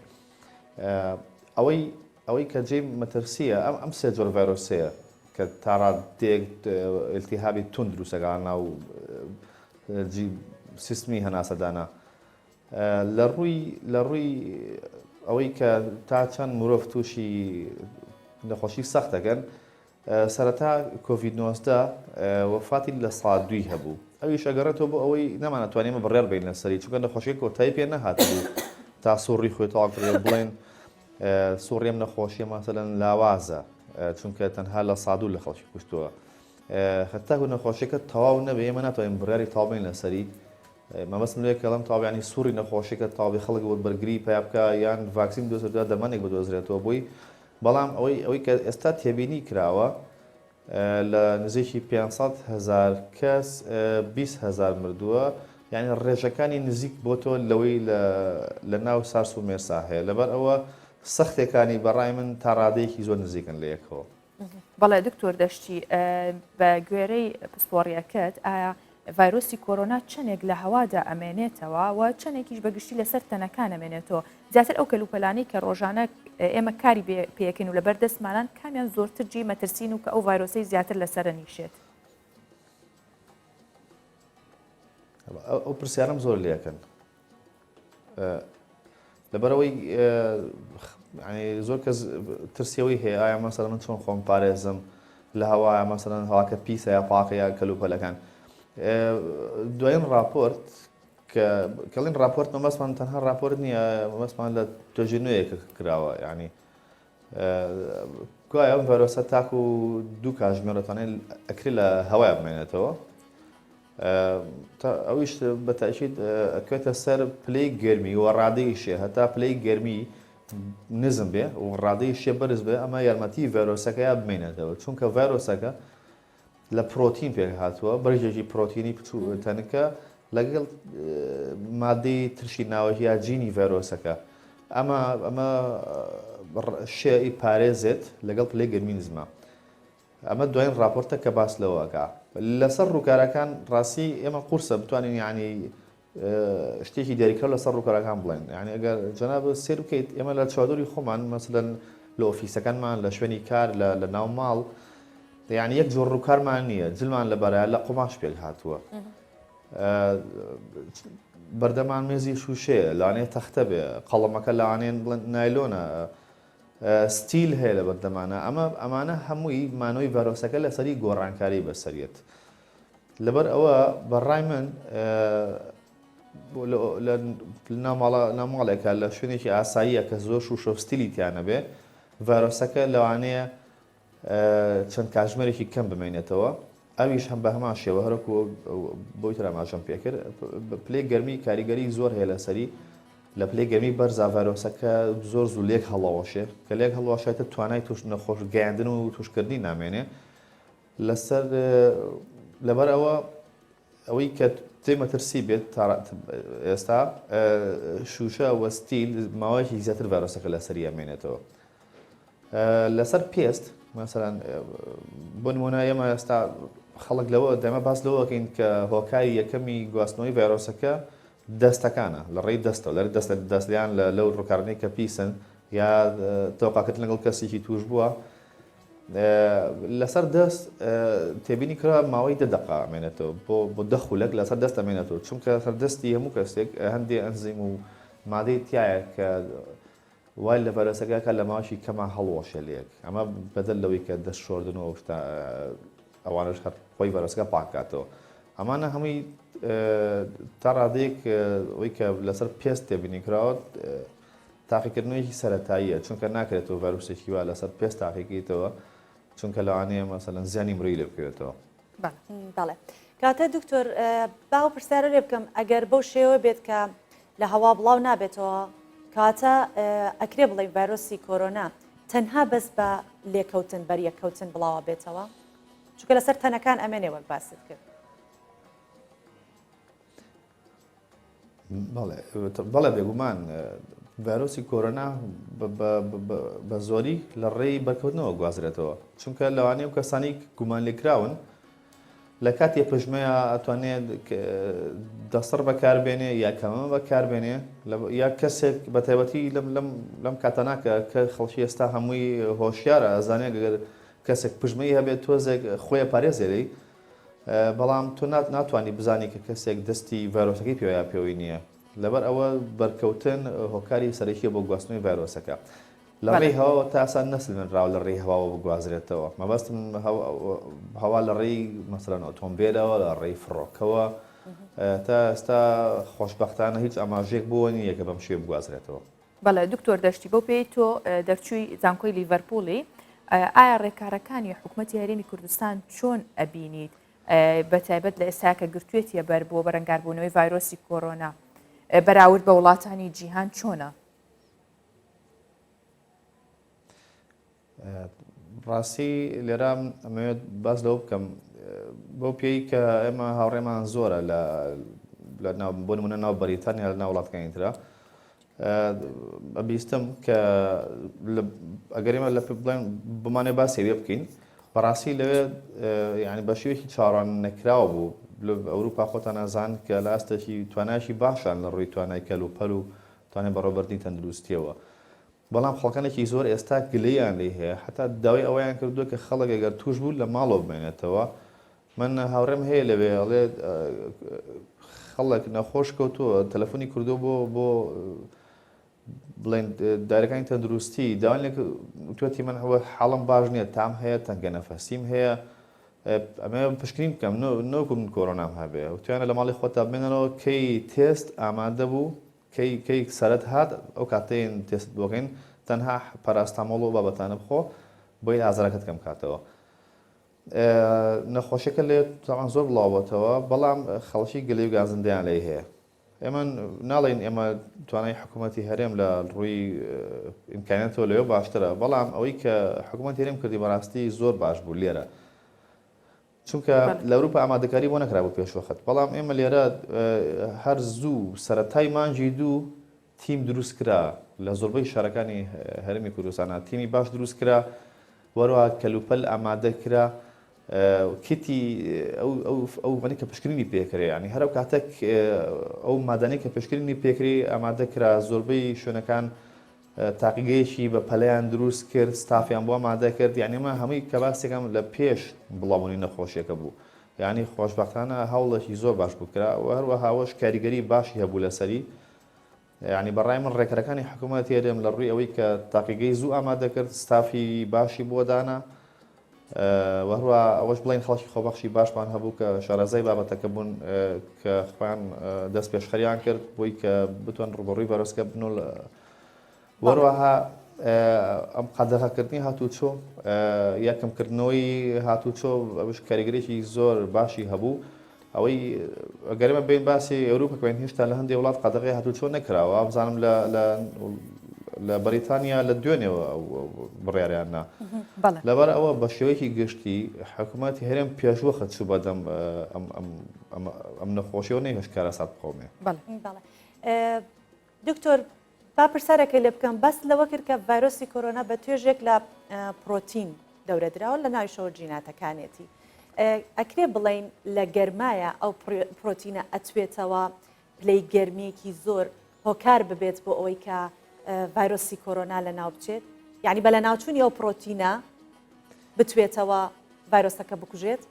ئەوەی کە جێی مەترسیە ئەم سێ جۆر ڤایرۆسەیە کە تاڕادێک ئیلتیهابی تون دروستەکان ناو سیستمی هەناسەدانا لە ڕووی ئەوەی کە تا چەند مرۆڤ تووشی نەخۆشی سەختەکەن سەرەتا کۆڤید-19 وەفاتی لە ساڵ دوی هەبوو ئەویش ئەگەڕێتەوە بۆ ئەوەی نەمانەتوانێمە بڕێر بین لەسەری چونکە نەخۆشیی کۆتایی پێ نەهاتبوو تا سوڕی خۆی تاڵکرێ بڵێن سوڕێم نەخۆشیە ماسەلەن لاوازە چونکە تەنها لە سادوو لە خەڵکی کوشتووە هەتاکو نەخۆشیەکە تەواو نەبێ ئێمە ناتوانین بڕیاری تاڵبین لەسەری مەبەستم لێ کەڵم تاویانی سووری نەخۆشیەکە تاوی خەڵک وەربەرگری پیا بکە یان ڤاکسین دۆزرا دەمانێک بدۆزرێتەوە بووی بەڵام ئەوەی کە ئێستا تێبینی کراوە لە نزیکی 500,000 کەس 20,000 مردووە یعنی ڕێژەکانی نزیک بۆ تۆ لەوەی لە ناو سارس و مێرسا هەیە لەبەر ئەوە سەختێکانی بەڕای من تا ڕادەیەکی زۆر نزیکن لە یەکەوە. بەڵێ دکتۆر دەشتی بە گوێرەی پسپۆڕیەکەت ئایا ڤایرۆسی کۆرۆنا چەندێک لە هەوادا ئەمێنێتەوە و چەندێکیش بەگشتی لەسەر تەنەکان ئەمێنێتەوە زیاتر ئەو کەلوپەلانی کە ڕۆژانە ئێمە کاری پێەکەین و لەبەر دەستمانان کامیان زۆرتر جێی مەترسین و کە ئەو ڤایرۆسەی زیاتر لەسەرە نیشێت؟ ئەو پرسیارم زۆر لێکەن لەبەرەوەی زۆر کەس ترسیەوەی هەیە ئایا مەسەڵەن من چۆن خۆم پارێزم لە هەوایە مەسەڵەن هەواکە پیسە یا پاقەیە کەلوپەلەکان دوایین راپۆرت کەڵین راپۆرت مەبەستمان تەنها راپۆرت نییە مەبەستمان لە تۆژینۆیەکە کراوە یعنی گوایە ئەم ڤایرۆسە تاکو و دوو کاتژمێرەتوانێت ئەکری لە هەوای بمێنێتەوە ئەویش بە تاکید ئەکوێتە سەر پلەی گەرمی و ڕادەی شێ هەتا پلەی گەرمی نزم بێ و ڕادەی شێ بەرز بێ ئەمە یارمەتی ڤایرۆسەکەیە بمێنێتەوە چونکە ڤایرۆسەکە لە پرۆتین پێک هاتووە بەرژێکی پرۆتینی بچوو تەنکە لەگەڵ مادەی ترشی ناوەهیا جینی ڤایرۆسەکە ئەمە شێئی پارێزێت لەگەڵ پلەی گەرمی نزمە ئەمە دوایین راپۆرتە کە باس لەوەکە لەسەر ڕووکارەکان ڕاستی ئێمە قورسە بتوانین یعنی شتێکی دیاریکراو لەسەر ڕووکارەکان بڵێن یعنی ئەگەر جەناب سێر بکەیت ئێمە لە چوادۆری خۆمان مەسەلەن لە ئۆفیسەکانمان لە شوێنی کار لە ناو ماڵ یعنی یەک جۆر ڕووکارمان نییە جلمان لەبەرە لە قۆماش پێک هاتووە بەردەمان مێزی شوشەیە لەوانەیە تەختە بێ قەڵەمەکە لەوانێن نایلۆنە ستیل هەیە لە بەردەمانە ئەمانە هەمووی مانەوەی ڤایرۆسەکە لەسەری گۆڕانکاری بەسەریەت لەبەر ئەوە بەڕای من ناوماڵێکە لە شوێنێکی ئاساییە کە زۆر شوشە و ستیلی تیانە بێ ڤایرۆسەکە لەوانەیە چەند کاتژمێرێکی کەم بمێنێتەوە ئەویش هەم بە هەمان شێوە هەرکو بۆی تراماژەم پێکرد پلێ گەرمی کاریگەری زۆر هەیە لەسەری لە پلێ گەرمی بەرزا ڤایرۆسەکە زۆر زوو لێک هەڵەوەشێ کە لێک هەڵەوەشێتە توانای توش نەخۆش گەیاندن و توشکردنی نامێنێ لەسەر لەبەر ئەوەی کە تێمەترسی بێت ئێستا شوشە وە ستیل ماوەیەکی زیاتر ڤایرۆسەکە لەسەری ئەمێنێتەوە لەسەر پێست مەسەرەن بۆ نمونە ئێمە ئێستا خەڵک لەوە دەمە باس لەوەکەین کە هۆکاری یەکەمی گواستنەوەی ڤایرۆسەکە دەستەکانە لە ڕێی دەستەوە لەر دەستیان لەو ڕووکارنەی کە پیسن یا تۆقاکرد لەگەڵ کەسێکی توش بووە لەسەر دەست تێبینی کرا ماوەی دەدەقا ئەمێنێتەوە بۆ دەخولەک لەسەر دەست ئەمێنێتەوە چونکە سەردەستی هەموو کەسێک هەندێک ئەنزیم و مادەی تایە کە وای لە ڤایرۆسەکە لە ماوەشی کەمان هەڵوەشە لێک ئەمە بەدەل لەوەی کە دەست شۆردنەوە ئەوانش هەر خۆی ڤایرۆسەکە پاکاتەوە ئەمانە هەمووی تا ڕادەیەک ئەوەی کە لەسەر پێست تێبینی کراوە تاقیکردنەوەیکی سەرەتاییە چونکە ناکرێتەوە ڤایرۆسێکی وا لەسەر پێست تاقیکەیتەوە چونکە لەوانەیە مەسەلەن زیانی مڕی لێ بکەوێتەوە بەڵێ کاتە دکتۆر باو پرسیارە لێ بکەم ئەگەر بەو شێوە بێت کە لە هەوا بڵاو نابێتەوە کاتە ئەکرێ بڵێ ڤایرۆسی کۆرۆنا تەنها بەس بە لێکەوتن بەریەکەوتن بڵاوە بێتەوە چونکە لەسەر تەنەکان ئەمێنێ وەک باست کرد بەڵێ بێگومان ڤایرۆسی کۆرۆنا بە زۆری لە ڕێی بەرکەوتنەوە گوازرێتەوە چونکە لەوانەیە و کەسانی گومان لێکراون لە کاتی پژمەیە ئەتوانێت دەسەر بەکاربێنێ یا کەمە بەکاربێنێ یا کەسێک بە تایبەتی لەم کاتەناکە کە خەڵکی ئێستا هەمووی هۆشیارە ئەزانێت گەر کەسێک پژمەی هەبێت تۆزێک خۆیە پارێزێری بەڵام تۆ ناتوانانی بزانی کە کەسێک دەستی ڤایرۆسەکەی پێوەیە پێوەی نییە لەبەر ئەوە بەرکەوتن هۆکاری سەرەکیە بۆ گواستنەوەی ڤایرۆسەکە لە ڕێی هەواوە تا ئاسان نەسلێنراوە لە ڕێی هەواوە بگوازرێتەوە مەبەستم هەوا لە ڕێی مەسەلەن ئۆتۆمبیلەوە لە ڕێی فڕۆکەوە تا ئێستا خۆشبەختانە هیچ ئاماژێک بووە نییە کە بەم شێوە بگوازرێتەوە بەڵێ دکتۆر دەشتی بۆ پێی تۆ دەرچووی زانکۆی لیڤەرپوڵی ئایا ڕێکارەکانی حکوومەتی هەرێمی کوردستان چۆن ئەبینیت بەتایبەت لە ئێستا کە گرتوێتیە بەر بۆ بەرەنگاربوونەوەی ڤایرۆسی کۆرۆنا بەراورد بە وڵاتانی جیهان چۆنە؟ ڕاستی لێرە ئەمەوێت باس لەوە بکەم بۆ پێی کە ئێمە هاوڕێمان زۆرە بۆ نمونە ناو بەریتانیا لە ناو وڵاتەکانی ترە ئەبیستم کە ئەگەر ئێمە لە بڵێن بمانێ باسی لێ بکەین بەڕاستی لەوێ یعنی بە شێوەیەکی چاڕان نەکراوە بوو ئەوروپا خۆتان نازان کە لە ئاستێکی توانایشی باشان لە ڕووی توانای کەل و پەل و توانێت بەڕێوەبەردنی تەندروستیەوە بەڵام خەڵکانێکی زۆر ئێستا گلەیان لێ هەیە حتا داوای ئەوەیان کردووە کە خەڵک ئەگەر توش بوو لە ماڵەوە بمێنێتەوە من هاوڕێم هەیە لەوێ ئەڵێ خەڵک نەخۆش کەوتووە تەلەفۆنی کردو بۆ بڵێن دایرەکانی تەندروستی داوان لێ توێتی من حاڵم باش نییە تام هەیە تەنگە نەفەسیم هەیە ئەمە پشکنین بکەم نەوەکو من کۆرۆنام هەبێ و توانە لە ماڵی خۆتا بێنەوە کەی تێست ئامادە بوو کەی سەرەت هات ئەو کاتەیەن تێست بۆکەین تەنها پاراستامۆڵ و بابەتانە بخۆ بۆی ئازارەکەت کەم کاتەوە نەخۆشیەکە لێ تاوان زۆر بڵاوبەتەوە بەڵام خەڵکی گلەی و گازندیان لێ هەیە ئێمە ناڵێن ئێمە توانای حکوومەتی هەرێم لە ڕووی ئیمکانێتەوە لەوێ باشترە بەڵام ئەوەی کە حکوومەتی هەرێم کردی بەڕاستی زۆر باش بوو لێرە چونکە لە ئەوروپا ئامادەکاری بۆ نەکرا بوو پێشوەخت بەڵام ئێمە لێرە هەر زوو سەرەتای مانجی دوو تیم دروست کرا لە زۆربەی شارەکانی هەرێمی کوردستانە تیمی باش دروست کرا وەروە کەلوپەل ئامادە کرا کیتی ئەو بەنی کە پشکنینی پێکرێ ینی هەرو کاتێک ئەو مادانەی کە پشکنینی پێکری ئامادە کرا زۆربەی شوێنەکان تاقیگەیەکی بە پەلیان دروست کرد ستافیان بۆ ئامادە کرد یعنیمە هەمووی کە باسێکم لە پێش بڵاوبوونی نەخۆشیەکە بوو یعنی خۆشبەختانە هەوڵێکی زۆر باش بکرا و هەروەها هاوش کاریگەری باشی هەبوو لەسەری یعنی بەڕای من ڕێکەرەکانی حکوومەت هێرم لە ڕووی ئەوەی کە تاقیگەی زوو ئامادە کرد ستافی باشی بۆ دانا وهروە ئەوەش بڵین خەڵکی خۆبەخشی باشمان هەبوو کە شارەزای بابەتەکە بوون کە خۆیان دەست پێشخەریان کرد بۆی کە بتوان ڕوبەڕووی ڤایرۆسەکە بن و وەروەها ئەم قەدەغەکردنی هاتوچۆ یەکەمکردنەوەی هاتوچۆ ئەوش کاریگەریی زۆر باشی هەبوو ئەوەی ئەگەرمە بین باسی ئەوروپا کوێن هێشتا لە هەندێک وڵات قەدەغی هاتوچۆ نەکراوە بزانم لە بەریتانیا لە دوێنێەوە بڕیاریاننا لەبەر ئەوە بە شێوەیەکی گشتی حکوومەتی هەرێم پێشوە خەچوو بەدەم ئەم نەخۆشیەوە نەی هەشکارە سات بخۆمێ دکتۆر با پرسیارەکەی لێ بکەم بەس لەوە کرد کە ڤایرۆسی کۆرۆنا بە توێژێک لە پرۆتین دەورە درراوە لە ناوی شەوە جیناتەکانێتی ئەکرێ بڵین لە گەرمایە ئەو پرۆتینە ئەتوێتەوە پلەی گەرمیەکی زۆر هۆکار ببێت بۆ ئەوەی کە ڤایرۆسی کۆرۆنا لە ناو بچێت یعنی بە لە ناوچوونی ئەو پرۆتینە بتوێتەوە ڤایرۆسەکە بکوژێت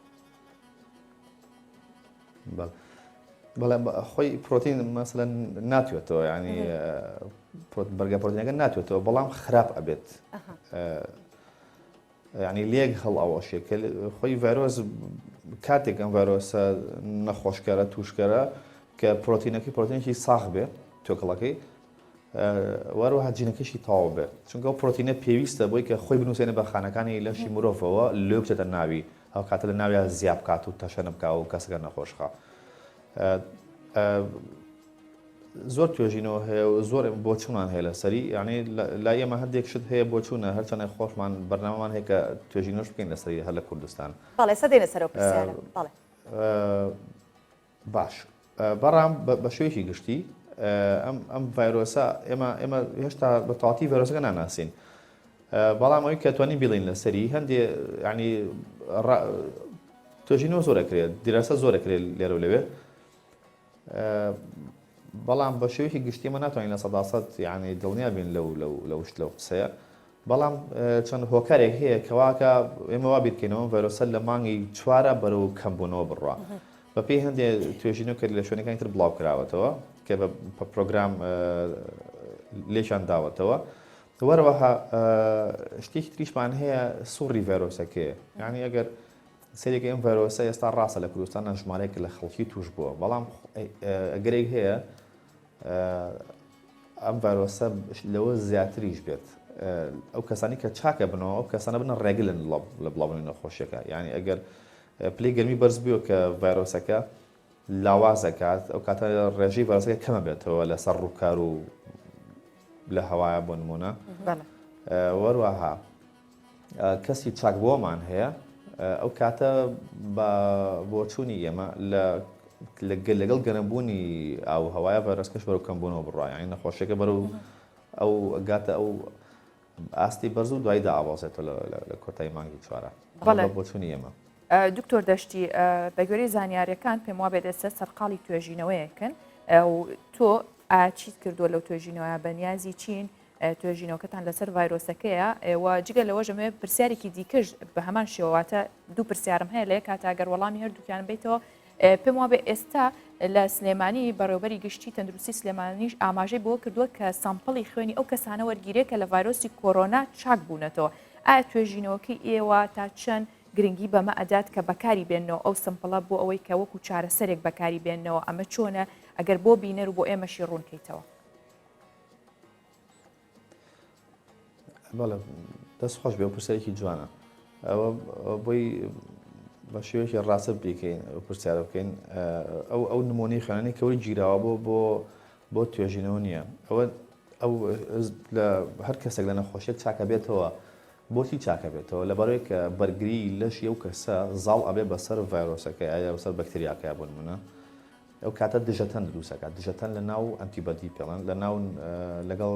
بەڵێ خۆی پرۆتین مەسەلەن ناتوێتەوە ینی بەرگە پرۆتینەکە ناتوێتەوە بەڵام خراپ ئەبێت ینی لێک هەڵ ئەوەشێ خۆی ڤایرۆس کاتێک ئەم ڤایرۆسە نەخۆشکارە توشکەرە کە پرۆتینەکەی پرۆتینێکی ساغ بێ تۆکڵەکەی وەروەها جینەکەشی تەواو بێت چونکە ئەو پرۆتینە پێویستە بۆی کە خۆی بنووسێنە بە خانەکانی لەشی مرۆڤەوە لێ بچێتە ناوی ئەو کاتە لە ناویان زیاب بکات و تەشەنە بکات و کەسەکە نەخۆشخە زۆر توێژینەوە هەیە و زۆر بۆچوونان هەیە لەسەری یعنی لای ئێمە هەندێک شت هەیە بۆچوونە هەرچەندە خۆشمان بەرنامەمان هەیە کە توێژینەوەش بکەین لەسەری هەر لە کوردستان بەڵێ ئێستا دێنە سەرەوە پرسیارە بەڵێ باش بەڕام بە شێوەیەکی گشتی ئەم ڤایرۆسە ئێمە هێشتا بە تەواوەتی ڤایرۆسەکە ناناسین بەڵام ئەوەی کە توانین بڵین لەسەری هەندێ ینی توێژینەوە زۆرەکرێت دیراسە زۆرەکرێت لێرە و لەوێ بەڵام بە شێوەیەکی گشتی ئێمە ناتوانین لە 100% یعنی دڵنیا بین لەو قسەیە بەڵام چەند هۆکارێک هەیە کەواکە ئێمە وا بیرکەینەوە ڤایرۆسە لە مانگی 4 بەرەو کەمبوونەوە بڕوا بە پێی هەندێک توێژینەوە کە لە شوێنەکانی تر بڵاو کراوەتەوە کە بە پرۆگرام لێشان داوەتەوە وەروەها شتێکی تریشمان هەیە سوڕی ڤایرۆسەکەیە یعنی ئەگەر سەرێکی ئەم ڤایرۆسە ئێستا ڕاستە لە کوردستان ژمارەیەک لە خەڵکی توش بووە بەڵام ئەگەرێک هەیە ئەم ڤایرۆسە لەوە زیاتریش بێت ئەو کەسانی کە چاکە بنەوە ئەو کەسانە بنە ڕێگلن لە بڵاوبوونی نەخۆشیەکە یعنی ئەگەر پلەی گەرمی بەرز بیوە کە ڤایرۆسەکە لاواز دەکات ئەو کاتە ڕێژەی ڤایرۆسەکە کەمە بێتەوە لەسەر ڕووکار و لە هەوایە بۆ نمونە وەروەها کەسی چاک بۆمان هەیە ئەو کاتە بۆچوونی ئێمە لەگەڵ گەرمبوونی ئاو هەوایە ڤایرۆسەکەش بەرەو کەمبوونەوە بڕوا یعنی نەخۆشیەکە بەرەو ئەو گاتە ئەو ئاستی بەرز و دوای داوازێتەوە لە کۆتایی مانگی 4 بۆچوونی ئێمە دکتۆر دەشتی بە گوێرەی زانیاریەکان پێم وابێت ئێستا سەرقاڵی توێژینەوەیەکەن و تۆ چیت کردووە لەو توێژینەوە بەنیازی چین توێژینەوەکەتان لەسەر ڤایرۆسەکەیە و جگە لەوە ژەمێ پرسیارێکی دیکەش بە هەمان شێواتە دوو پرسیارم هەیە لێ کاتاگەر وەڵامی هەردووکیان بیتەوە پێم وابێ ئێستا لە سلێمانی بەڕێوەبەری گشتی تەندروستی سلێمانیش ئاماژەی بۆ کردووە کە سامپڵی خوێنی ئەو کەسانە وەرگیرێ کە لە ڤایرۆسی کۆرۆنا چاک بوونەتەوە ئایا توێژینەوەکەی ئێوە تا چەند گرنگی بەمە ئەدات کە بەکاری بێنەوە ئەو سمپڵە بۆ ئەوەی کە وەکو چارەسەرێک بەکاری بێنەوە ئەمە چۆنە ئەگەر بۆ بینەر و بۆ ئێمەشی ڕوونکەیتەوە بەڵێ دەست خۆش بێ و پرسیارێکی جوانە ئەوە بۆی بە شێوەیەکی ڕاستە بکەین پرسیارە بکەین ئەو نمونەی خوێنانی کەوری گیراوە بۆ توێژینەوە نییە ئەو هەر کەسێک لە نەخۆشیێک چاکە بێتەوە بۆچی چاکە بێتەوە لەبەرەوەی کە بەرگری لەشی ئەو کەسە زاڵ ئەبێ بەسەر ڤایرۆسەکە یا بەسەر بەکتریاکە بۆ نمونە ئەو کاتە دژەتەن دروستەکە دژەتەن لە ناو ئەنتیبەدی پێڵەن لە ناو لەگەڵ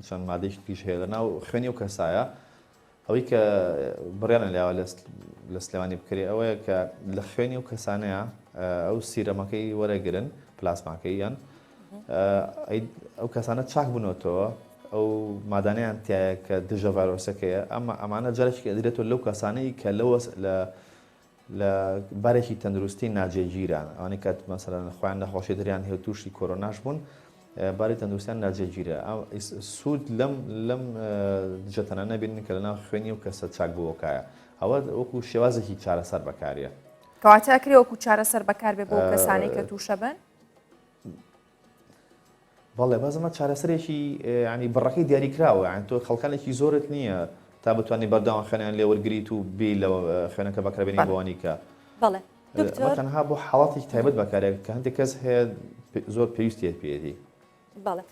چەند مادەیەکی تریش هەیە لە ناو خوێنی ئەو کەسایە ئەوەی کە بڕیانە لایەوە لە سلێمانی بکرێ ئەوەیە کە لە خوێنی ئەو کەسانەیە ئەو سیرەمەکەی وەرەگرن پلاسماکەی یان ئەو کەسانە چاک بوونەوەتەوە ئەو مادانیان تایە کە دژە ڤایرۆسەکەیە ئەمانە جارێکی ئەدرێتەوە لەو کەسانەی کە لە بارێکی تەندروستی ناجێگیران ئەوانەی کە مەسەلەن خۆیان نەخۆشی دەریان هەیە تووشی کۆرۆناش بوون باری تەندروستیان ناجێگیرە سوود لەم دژەتەنە نەبینن کە لەناو خوێنی و کەسە چاک بووەکایە ئەوە وەکو شێوازێکی چارەسەر بەکاریە کەواتە ئەکرێ وەکو چارەسەر بەکار بێ بۆ کەسانەی کە تووشە بن بەڵێ بازمە چارەسەرێکی ینی بڕەکەی دیاریکراوە یان تۆ خەڵکانێکی زۆرت نییە تا بتوانانی بەرداوان خوێنیان لێ وەرگریت و بێ لە خوێنەکە بەکاربێنی بۆوانی کە بەڵێ دکتۆر تەنها بۆ حاڵەتێکی تایبەت بەکارێک کە هەندێک کەس هەیە زۆر پێویستیت پێێتی بەڵێ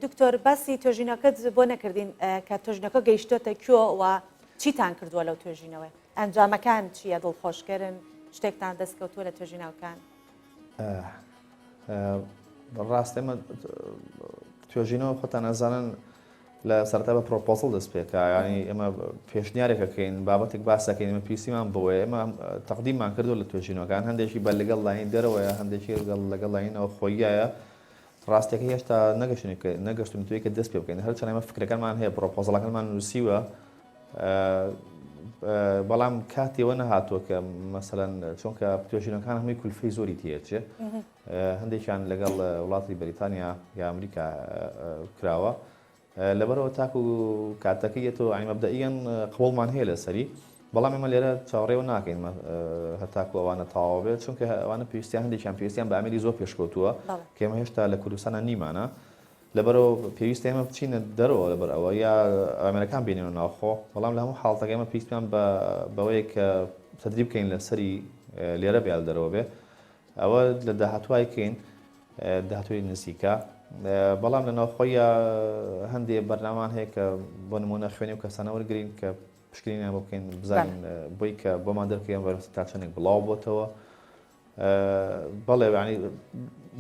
دکتۆر باسی توێژینەکەت بۆ نەکردین کە توێژینەکە گەیشتۆتە کوێ و چیتان کردووە لەو توێژینەوەی ئەنجامەکان چییە دڵخۆشکردن شتێکتان دەستکەوتووە لە توێژینەوەکان ڕاستە ئێمە توێژینەوە خۆتان نەزانن لە سەرتا بە پرۆپۆزڵ دەست پێکە ینی ئێمە پێشنیارێکەکەین بابەتێک باسەکەین ئمە پیسیمان بۆیە ئێمە تەقدیممان کردو لە توێژینەوەکان هەندێکی بە لەگەڵ لاین دەرەوەیە هەندێکی لەگەڵ لاینەوە خۆیایە ڕاستەکە هێشتا نەگەشتن توی کە دەست پێ بکەین هەرچەند ئێمە فکرەکانمان هەیە پرۆپۆزڵەکانمان نووسیوە بەڵام کاتێوە نەهاتووە کە مەسەلەن چونکە توێژینەکان هەمووی کولفەی زۆری تێچێ هەندێکیان لەگەڵ وڵاتی بەریتانیا یا ئەمریکا کراوە لەبەرەوە تاکو و کاتەکەیەتەوە ئاین مەبدەئیەن قوڵمان هەیە لەسەری بەڵام ئێمە لێرە چاوەڕێوە ناکەین هەتاکو ئەوانە تەواو بێت چونکە ئەوانە پێویستیان هەندێکیان پێویستیان بە ئەمری زۆر پێشکەوتووە کە ئێمە هێشتا لە کوردستانە نیمانە لەبەرەوە پێویستە ئێمە بچینە دەرەوە لەبەر ئەوە یا ئەمریکان بینێنەوە ناوخۆ بەڵام لە هەموو حاڵتەکە ئێمە پێویستیان بەوەیە کە تەدریب بکەین لەسەری لێرە بێ دەرەوە بێ ئەوە لە داهاتوایکەین داهاتوی نزیکە بەڵام لە ناوخۆیە هەندێک بەرنامان هەیە کە بۆ نمونە خوێنی و کەسانە وەرگرین کە پشکنیان بۆ بکەین بزانین بۆی کە بۆمان دەرکەین ڤایرۆسی تا چەندێک بڵاو بۆتەوە بەڵێ ینی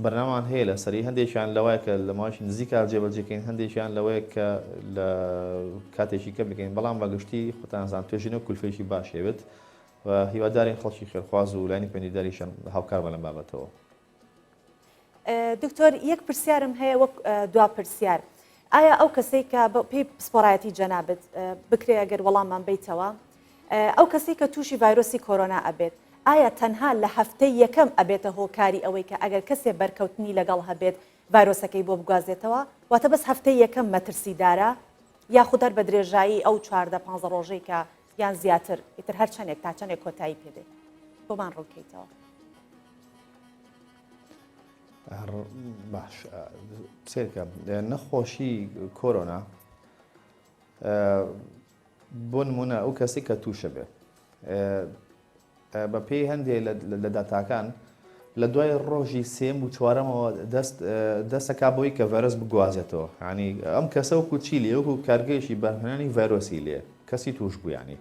بەرنامان هەیە لە سەری هەندێکیان لەوەیە کە لە ماوەیەکی نزیکا جێبەجێکەین هەندێکیان لەوەیە کە لە کاتێکی کە بکەین بەڵام بەگشتی خۆتانزان توێژینە و کولفەیەکی باشێوێت و هیوادارین خەڵکی خێرخواز و لانی پەیوەندیداریشان هاوکار بە لەم بابەتەوە دکتۆر یەک پرسیارم هەیە وەک دوا پرسیار ئایا ئەو کەسەی کە پێی پسپۆڕایەتی جەنابەت بکرێ ئەگەر وەڵاممان بیتەوە ئەو کەسەی کە تووشی ڤایرۆسی کۆرۆنا ئەبێت ئایا تەنها لە هەفتەی یەکەم ئەبێتە هۆکاری ئەوەی کە ئەگەر کەسێ بەرکەوتنی لەگەڵ هەبێت ڤایرۆسەکەی بۆ بگوازێتەوە واتە بەس هەفتەی یەکەم مەترسیدارە یاخودەر بە درێژایی ئەو 14-15 ڕۆژەی کە یان زیاتر ئیتر هەر چەندێک تا چەندێک کۆتایی پێدێت بۆمان ڕووکەیتەوە باش سێرکە نەخۆشی کۆرۆنا بۆ نمونە ئەو کەسی کە تووشە بێ بە پێی هەندێک لە داتاکان لە دوای ڕۆژی سێم و چوارەمەوە دەستەکا بۆی کە ڤایرۆس بگوازێتەوە ینی ئەم کەسە وەکو چیلی وەکو کارگەیشی بەرهێنانی ڤایرۆسی لێ کەسی توش بوو ینی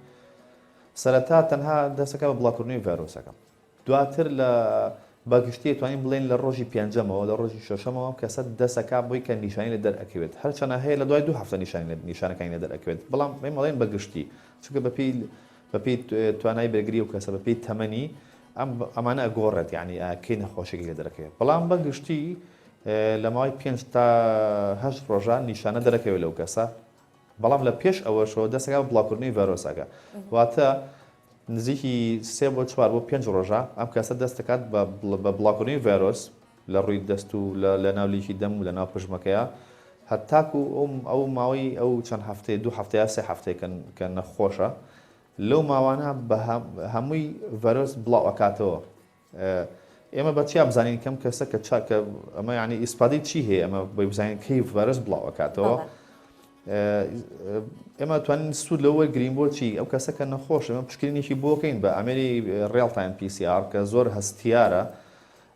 سەرەتا تەنها دەستەکە بە بڵاوکردنەوەی ڤایرۆسەکە دواتر لە بەگشتی توانین بڵێن لە ڕۆژی پێنجەمەوە لە ڕۆژی شەشەمەوە کەسە دەسەکە بۆی کە نیشانی لە دەرئەکەوێت هەرچەنە هەیە لە دوای 2 هەفتە نیشانەکانی لە دەرئەکەوێت بەڵام مەڵێن بەگشتی چونکە بەپێی توانای بەرگری و کەسە بەپێی تەمەنی ئەمانە ئەگۆڕێت یعنی کەی نەخۆشێکی لە دەرەکەوێت بەڵام بەگشتی لە ماوەی 5 تا 8 ڕۆژان نیشانە دەرەکەوێت لەو کەسە بەڵام لە پێش ئەوەشەوە دەسەکە بە بڵاوکردنەوەی ڤایرۆسەکە واتە نزیکی 3 بۆ 4 بۆ 5 ڕۆژە ئەم کەسە دەست دەکات بە بڵاوکردنەوەی ڤایرۆس لە ڕووی دەست و لە ناولیشی دەم و لە ناو پژمەکەیە هەتاکو ئەو ماوەی ئەو چەند هەفتەیە 2 هەفتەیە 3 هەفتەیە کە نەخۆشە لەو ماوانە بە هەمووی ڤایرۆس بڵاو ئەکاتەوە ئێمە بە چیا بزانین کەم کەسە کە چاکە ئەمە ینی ئیسپادی چی هەیە ئەمە بۆی بزانین کەی ڤایرۆس بڵاو ئەکاتەوە ئێمە توانین سوود لەوە گرین بۆ چی ئەو کەسە کە نەخۆش ئەمە پشکنینێکی بۆکەین بە ئەمەری ڕێڵ تایم PCR کە زۆر هەستیارە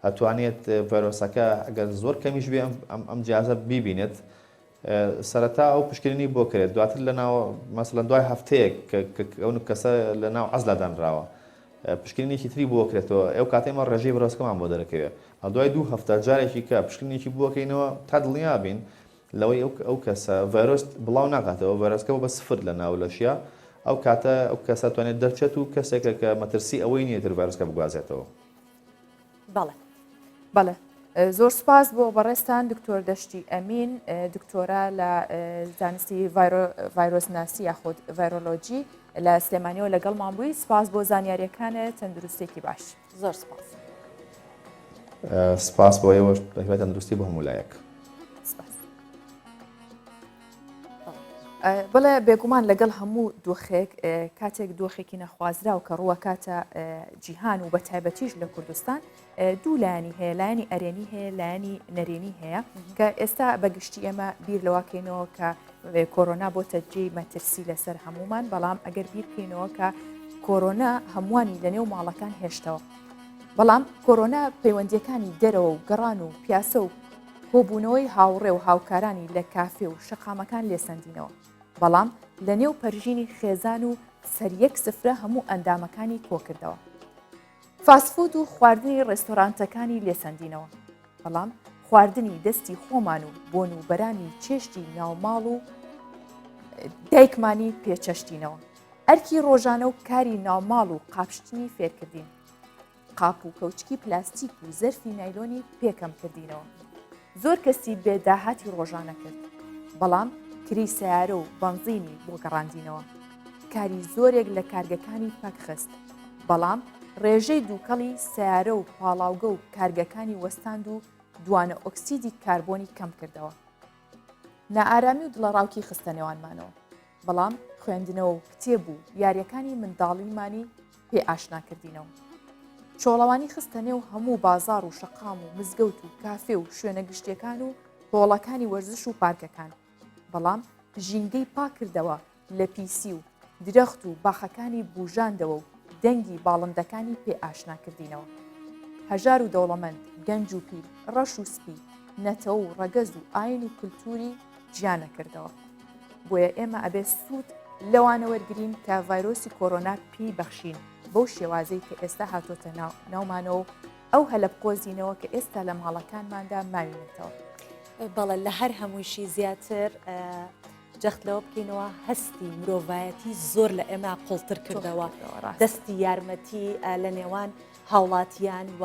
ئەتوانێت ڤایرۆسەکە ئەگەر زۆر کەمیش بێ ئەم جیازە بیبینێت سەرەتا ئەو پشکنینی بۆ کرێت دواتر لەناو مەسەلەن دوای هەفتەیەک ئەو کەسە لە ناو عەزلا دانراوە پشکنینێکی تری بۆ کرێتەوە ئەو کاتێمە ڕێژەی ڤایرۆسەکەمان بۆ دەرەکەوێت دوای 2 هەفتە جارێکی کە پشکنینێکی بۆکەینەوە تا دڵنیا بین لەوەی ئەو کەسە ڤایرۆس بڵاو ناکاتەوە ڤایرۆسەکە بە سفر لە ناو لەشیە ئەو کاتە ئەو کەسە توانێت دەرچێت و کەسێکە کە مەترسی ئەوەی نییە تر ڤایرۆسەکە بگوازێتەوە بەڵێ بەڵێ زۆر سپاس بۆ بەڕێستان دکتۆر دەشتی ئەمین دکتۆرا لە زانستی ڤایرۆسناسی یاخود ڤایرۆلۆجی لە سلێمانیەوە لەگەڵمان بووی سپاس بۆ زانیاریەکانت تەندروستێکی باش زۆر سپاس. سپاس بۆ ئێوە دەکەوێت تەندروستی بۆ هەموو لایەک. بڵێ بێگومان لەگەڵ هەموو دۆخێک کاتێک دۆخێکی نەخوازرا و کە ڕووە کاتە جیهان و بە تایبەتیش لە کوردستان دوو لایانی هەیە لایانی ئەرێنی هەیە لایانی نەرێنی هەیە کە ئێستا بەگشتی ئێمە بیر لەواکەینەوە کە کۆرۆنا بۆتە جێی مەترسی لەسەر هەمومان بەڵام ئەگەر بیرکەینەوە کە کۆرۆنا هەمووانی لە نێو ماڵەکان هێشتەوە بەڵام کۆرۆنا پەیوەندیەکانی دەرەوە و گەڕان و پیاسە و کۆبوونەوەی هاوڕێ و هاوکارانی لە کافێ و شەقامەکان لێسەندینەوە بەڵام لە نێو پەرژینی خێزان و سەریەک سفرە هەموو ئەندامەکانی کۆکردەوە فاسفود و خواردنی ڕێستۆرانتەکانی لێسەندینەوە بەڵام خواردنی دەستی خۆمان و بۆن و بەرانی چێشتی ناوماڵ و دایکمانی پێچەشتینەوە ئەرکی ڕۆژانە و کاری ناوماڵ و قاپشتنی فێرکردین قاپ و کەوچکی پلاستیک و زەرفی نایلۆنی پێکەم کردینەوە زۆر کەسی بێداهاتی ڕۆژانە کرد بەڵام کری سیارە و بەنزینی بۆ گەڕاندینەوە کاری زۆرێک لە کارگەکانی پەکخست بەڵام ڕێژەی دووکەڵی سیارە و پاڵاوگە و کارگەکانی وەستاند و دوانە ئۆکسیدی کاربۆنی کەم کردەوە نائارامی و دڵەڕاوکی خستە نێوانمانەوە بەڵام خوێندنەوە و کتێب و یاریەکانی منداڵیمانی پێ ئاشناکردینەوە چۆڵەوانی خستە نێو هەموو بازار و شەقام و مزگەوت و کافێ و شوێنە گشتیەکان و هۆڵەکانی وەرزش و پارکەکان بەڵام ژینگەی پاکردەوە لە پیسی و درەخت و باخەکانی بوژاندەوە و دەنگی باڵندەکانی پێ ئاشناکردینەوە هەژار و دەوڵەمەند گەنج و پیر ڕەش و سپی نەتەوە و ڕەگەز و ئاین و کولتوری گیانەکردەوە بۆیە ئێمە ئەبێ سوود لەوانە وەرگرین کە ڤایرۆسی کۆرۆنا پێی بەخشین بەو شێوازەی کە ئێستا هاتۆتە ناومانەوە ئەو هەلەبقۆزینەوە کە ئێستا لە ماڵەکانماندا ماوینێتەوە بەڵێ لە هەر هەمووشی زیاتر جەختلەوە بکەینەوە هەستی مرۆڤایەتی زۆر لە ئێمە قوڵتر کردەوە دەستی یارمەتی لە نێوان هاوڵاتیان و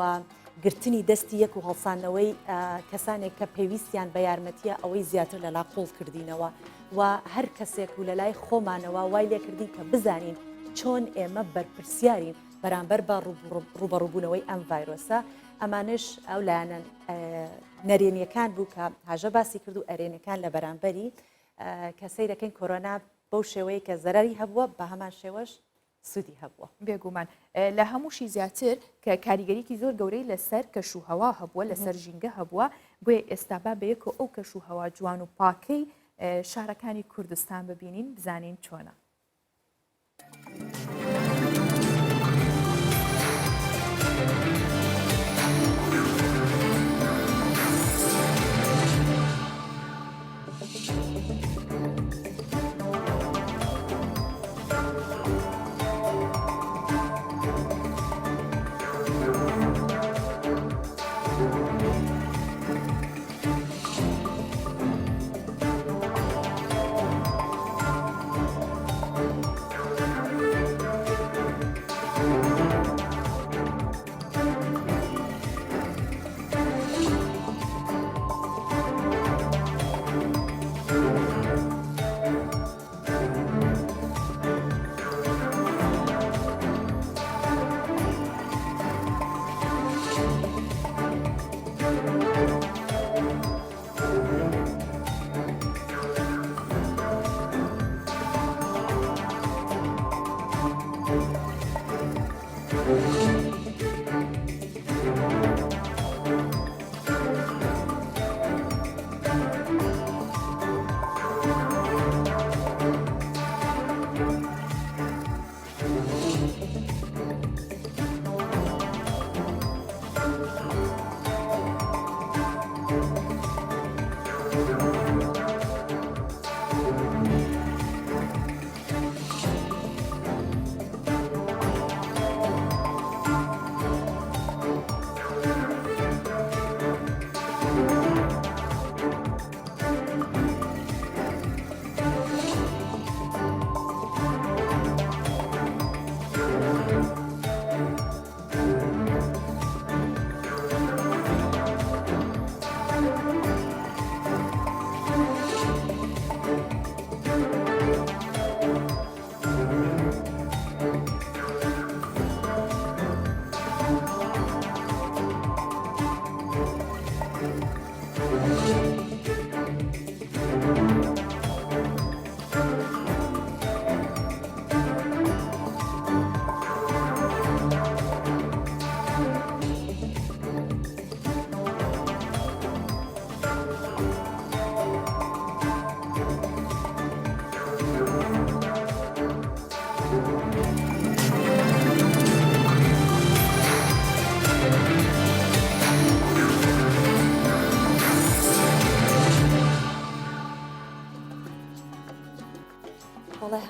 گرتنی دەستی یەک و هەڵسانەوەی کەسانێک کە پێویستیان بە یارمەتیە ئەوەی زیاتر لەلا قوڵ کردینەوە و هەر کەسێک و لە لای خۆمانەوە وای لێکردی کە بزانین چۆن ئێمە بەرپرسیارین بەرامبەر بە ڕوبەڕووبوونەوەی ئەم ڤایرۆسە ئەمانش ئەو لایەنە نەرێنیەکان بوو کە هاژە باسی کرد و ئەرێنەکان لە بەرامبەری کە سەیرەکەین کۆرۆنا بەو شێوەیە کە زەرری هەبووە بە هەمان شێوەش سوودی هەبووە بێگومان لە هەمووشی زیاتر کە کاریگەریکی زۆر گەورەی لەسەر کەشوهەوا هەبووە لەسەر ژینگە هەبووە بۆیە ئێستابا بەیەکە ئەو کەشوهەوا جوان و پاکەی شارەکانی کوردستان ببینین بزانین چۆنە.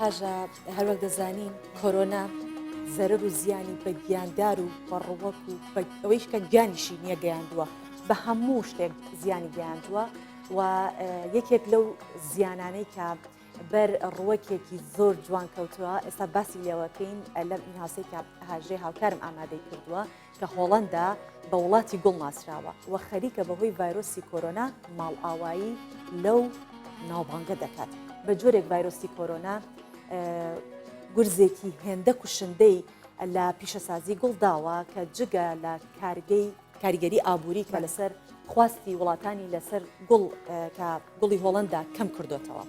حاجە هەروەک دەزانین کۆرۆنا زەرەر و زیانی بە گیاندار و بەڕوەک و ئەوەیش کە گیانیشی نییە گەیاندووە بە هەموو شتێک زیانی گەیاندووە و یەکێک لەو زیانانەی کە بەر ڕوەکێکی زۆر جوان کەوتووە ئێستا باسی لێوەکەین لەم ئینهاوسەی کە هاژێ هاوکارم ئامادەی کردووە کە هۆڵەندا بە وڵاتی گوڵ ناسراوە و خەریکە بەهۆی ڤایرۆسی کۆرۆنا ماڵ ئاوایی لەو ناوبانگە دەکات بە جۆرێک ڤایرۆسی کۆرۆنا گورزێکی هێندە کوشندەی لە پیشەسازی گوڵداوە کە جگە لە کاریگەری ئابووری کە لەسەر خواستی وڵاتانی لەسەر گوڵ کە گوڵی هۆڵندا کەم کردوێتەوە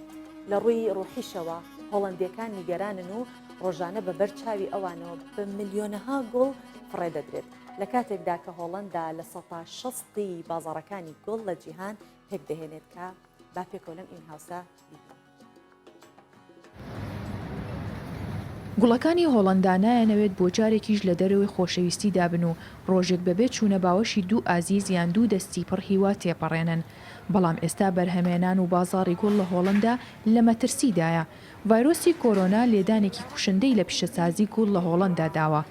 لە ڕووی ڕۆحیشەوە هۆڵندیەکان نیگەرانن و ڕۆژانە بە بەرچاوی ئەوانەوە بە میلیۆنەها گوڵ فڕێدەدرێت لە کاتێکدا کە هۆڵندا لە 160 بازاڕەکانی گوڵ لە جیهان پێک دەهێنێت کە با پێکەوە لەم ئینهاوسە گوڵەکانی هۆڵەندا نایەنەوێت بۆ جارێکیش لە دەرەوەی خۆشەویستی دابن و ڕۆژێک بەبێت چوونە باوەشی دوو ئازیز یان دوو دەستی پڕ هیوا تێپەڕێنن بەڵام ئێستا بەرهەمێنان و بازاڕی گوڵ لە هۆڵندا لە مەترسیدایە ڤایرۆسی کۆرۆنا لێدانێکی کوشندەی لە پیشەسازی گوڵ لە هۆڵندا داوە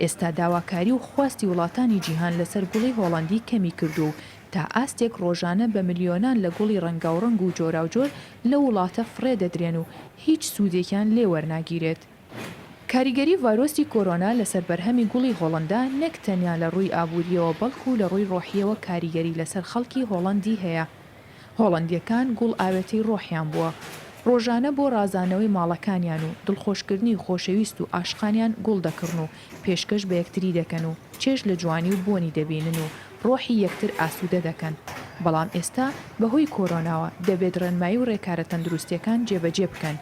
ئێستا داواکاری و خواستی وڵاتانی جیهان لەسەر گوڵی هۆڵندی کەمی کردو تا ئاستێک ڕۆژانە بە ملیۆنان لە گوڵی ڕەنگاوڕەنگ و جۆراوجۆر لە وڵاتە فڕێ دەدرێن و هیچ سوودێکیان لێ وەرناگیرێت. کاریگەری ڤایرۆسی کۆرۆنا لەسەر بەرهەمی گوڵی هۆڵندا نەک تەنیا لە ڕووی ئابووریەوە بەڵکو لە ڕووی ڕۆحیەوە کاریگەری لەسەر خەڵکی هۆڵندی هەیە. هۆڵندیەکان گوڵ ئاوێتەی ڕۆحیان بووە. ڕۆژانە بۆ ڕازانەوەی ماڵەکانیان و دڵخۆشکردنی و خۆشەویست و ئاشقانیان گوڵ دەکردن و پێشکەش بە یەکتری دەکەن و چێژ لە جوانی و بۆنی دەبینن و ڕۆحی یەکتر ئاسوودە دەکەن. بەڵام ئێستا بەهۆی کۆرۆناوە دەبێت ڕێنمایی و ڕێکارە تەندروستیەکان جێبەجێ بکەن.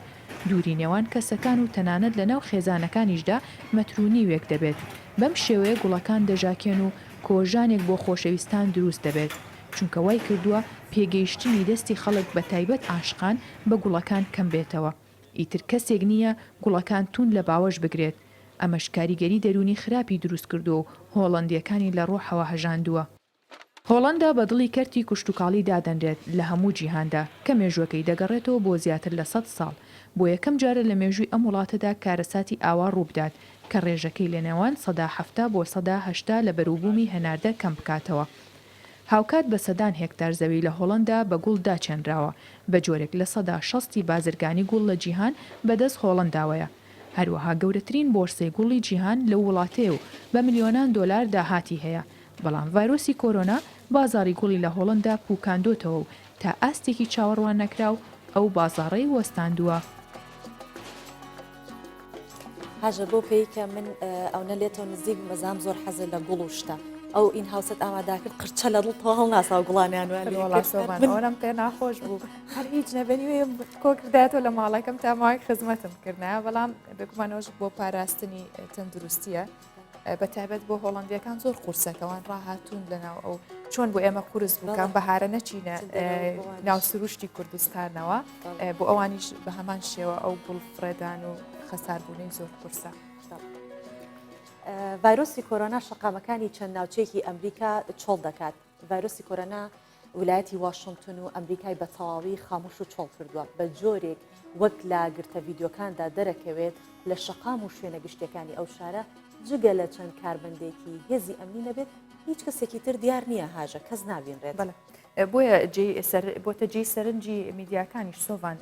دووری نێوان کەسەکان و تەنانەت لەناو خێزانەکانیشدا مەترونی وێک دەبێت. بەم شێوەیە گوڵەکان دەژاکێن و کۆژانێک بۆ خۆشەویستان دروست دەبێت. چونکە وای کردووە پێگەیشتنی دەستی خەڵک بە تایبەت عاشقان بە گوڵەکان کەم بێتەوە. ئیتر کەسێک نییە گوڵەکان تون لە باوەش بگرێت. ئەمەش کاریگەری دەرونی خراپی دروست کردو و هۆڵندیەکانی لە ڕۆحەوە هەژاندووە. هۆڵندا بە دڵی کەرتی کوشتتوکاڵی دادەنرێت لە هەموو جیهاندا کە مێژوەکەی دەگەڕێتەوە بۆ زیاتر لە 100 ساڵ. بۆ یەکەم جارە لە مێژووی ئەم وڵاتەدا کارەساتی ئاوا ڕووبدات کە ڕێژەکەی لە نێوان 170 بۆ 180 لە بەروبوومی هەناردە کەم بکاتەوە. هاوکات بە سەدان هێکتار زەوی لە هۆڵندا بە گوڵ داچێنراوە بە جۆرێک لە 160 بازرگانی گوڵ لە جیهان بەدەست هۆڵنداوەیە. هەروەها گەورەترین بۆرسەی گوڵی جیهان لە وڵاتەیە و بە ملیۆنان دۆلار داهاتی هەیە. بەڵام ڤایرۆسی کۆرۆنا بازاڕی گوڵی لە هۆڵندا پوکاندۆتەوە و تا ئاستێکی چاوەڕوان نەکراو ئەو بازاڕەی وەستاندووە. هاژە بۆ پێی کە من ئەوە لێتەوە نزیک مەزام زۆر حەزە لە گوڵ و شتە ئەو ئین هاوسەت ئاماداکرد قرچە لە دڵ هەڵ ناسا و گوڵانیانوانم پێ ناخۆش بوو هەر هیچ نەبنی کۆکرداتەوە لە ماڵەکەم تا ماوەی خزمەتم کردنایە بەڵام بگومانەوەش بۆ پاراستنی تەندروستیە بە تایبەت بۆ هۆڵندیەکان زۆر قورسەکەوان ڕاهاتوون لەناو ئەو چۆن بۆ ئێمە قورس بووکان بەهارە نەچینە ناو سروشتی کوردستانەوە بۆ ئەوانیش بە هەمان شێوە ئەو گوڵ فڕێدان و خەساربوونەی زۆر قورسە. ڤایرۆسی کۆرۆنا شەقامەکانی چەند ناوچەیەکی ئەمریکا چۆڵ دەکات. ڤایرۆسی کۆرۆنا ویلایەتی واشنگتن و ئەمریکای بە تەواوی خاموش و چۆڵ کردووە بە جۆرێک وەک لا گرتە ڤیددیۆکاندا دەرەکەوێت لە شەقام و شوێنە گشتەکانی ئەو شارە جگە لە چەند کاربندێکی هێزی ئەمنی نەبێت هیچ کەسێکی تر دیار نییە هاژە کەس نابینرێت. بۆیە بۆتە جێی سەرنجی میدیاکانیش سۆڤان